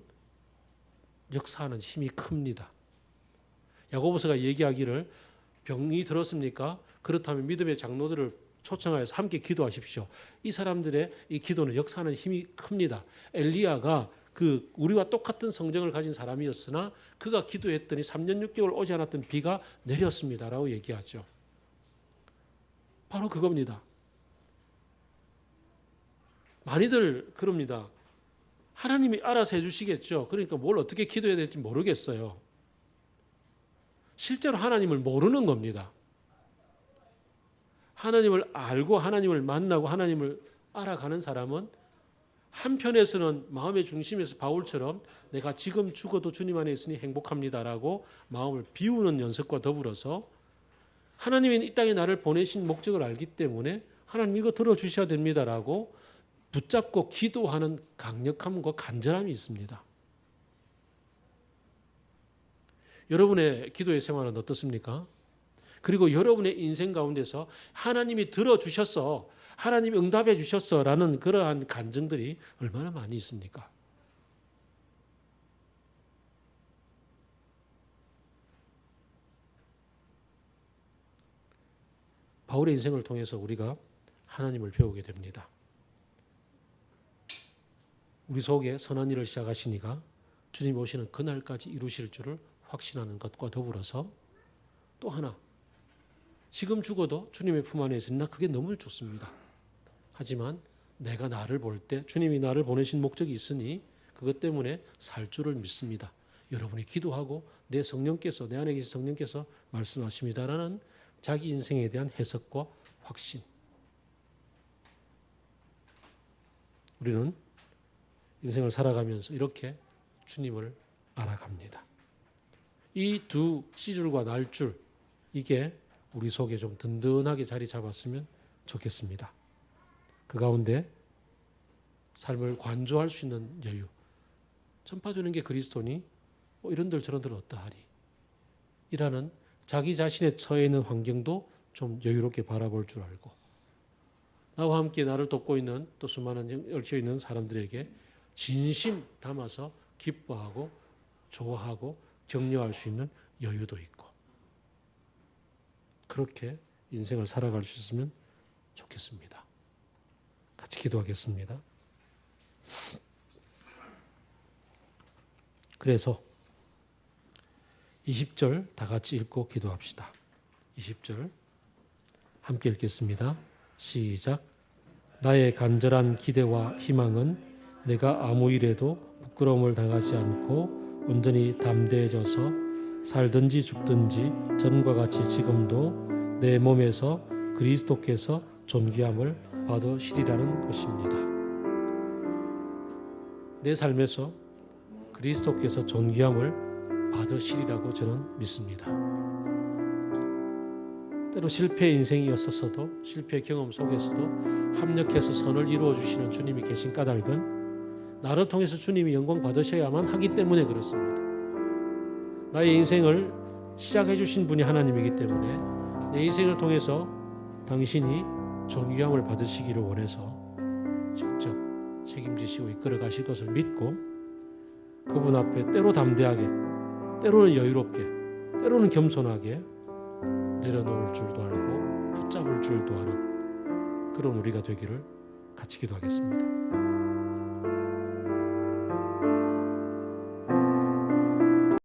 역사하는 힘이 큽니다. 야고보서가 얘기하기를 병이 들었습니까? 그렇다면 믿음의 장로들을 초청하여서 함께 기도하십시오. 이 사람들의 이 기도는 역사하는 힘이 큽니다. 엘리야가 우리와 똑같은 성정을 가진 사람이었으나 그가 기도했더니 3년 6개월 오지 않았던 비가 내렸습니다라고 얘기하죠. 바로 그겁니다. 많이들 그럽니다. 하나님이 알아서 해주시겠죠. 그러니까 뭘 어떻게 기도해야 될지 모르겠어요. 실제로 하나님을 모르는 겁니다. 하나님을 알고 하나님을 만나고 하나님을 알아가는 사람은 한편에서는 마음의 중심에서 바울처럼 내가 지금 죽어도 주님 안에 있으니 행복합니다라고 마음을 비우는 연습과 더불어서 하나님이 이 땅에 나를 보내신 목적을 알기 때문에 하나님 이거 들어주셔야 됩니다라고 붙잡고 기도하는 강력함과 간절함이 있습니다. 여러분의 기도의 생활은 어떻습니까? 그리고 여러분의 인생 가운데서 하나님이 들어주셨어, 하나님이 응답해 주셨어라는 그러한 간증들이 얼마나 많이 있습니까? 바울의 인생을 통해서 우리가 하나님을 배우게 됩니다. 우리 속에 선한 일을 시작하시니가 주님 오시는 그날까지 이루실 줄을 확신하는 것과 더불어서 또 하나 지금 죽어도 주님의 품 안에 있으니 나 그게 너무 좋습니다. 하지만 내가 나를 볼 때 주님이 나를 보내신 목적이 있으니 그것 때문에 살 줄을 믿습니다. 여러분이 기도하고 내 성령께서, 내 안에 계신 성령께서 말씀하십니다라는 자기 인생에 대한 해석과 확신. 우리는 인생을 살아가면서 이렇게 주님을 알아갑니다. 이 두 씨줄과 날줄, 이게 우리 속에 좀 든든하게 자리 잡았으면 좋겠습니다. 그 가운데 삶을 관조할 수 있는 여유. 전파되는 게 그리스도니 이런들 저런들 어떠하리. 이라는 자기 자신의 처해 있는 환경도 좀 여유롭게 바라볼 줄 알고, 나와 함께 나를 돕고 있는 또 수많은 얽혀 있는 사람들에게 진심 담아서 기뻐하고 좋아하고 격려할 수 있는 여유도 있고, 그렇게 인생을 살아갈 수 있으면 좋겠습니다. 같이 기도하겠습니다. 그래서 20절 다 같이 읽고 기도합시다. 20절 함께 읽겠습니다. 시작. 나의 간절한 기대와 희망은 내가 아무 일에도 부끄러움을 당하지 않고 온전히 담대해져서 살든지 죽든지 전과 같이 지금도 내 몸에서 그리스도께서 존귀함을 받으시리라는 것입니다. 내 삶에서 그리스도께서 존귀함을 받으시리라고 저는 믿습니다. 때로 실패의 인생이었었어도, 실패의 경험 속에서도 합력해서 선을 이루어 주시는 주님이 계신 까닭은 나를 통해서 주님이 영광 받으셔야만 하기 때문에 그렇습니다. 나의 인생을 시작해 주신 분이 하나님이기 때문에 내 인생을 통해서 당신이 존귀함을 받으시기를 원해서 직접 책임지시고 이끌어 가실 것을 믿고, 그분 앞에 때로 담대하게, 때로는 여유롭게, 때로는 겸손하게 내려놓을 줄도 알고 붙잡을 줄도 아는 그런 우리가 되기를 같이 기도하겠습니다.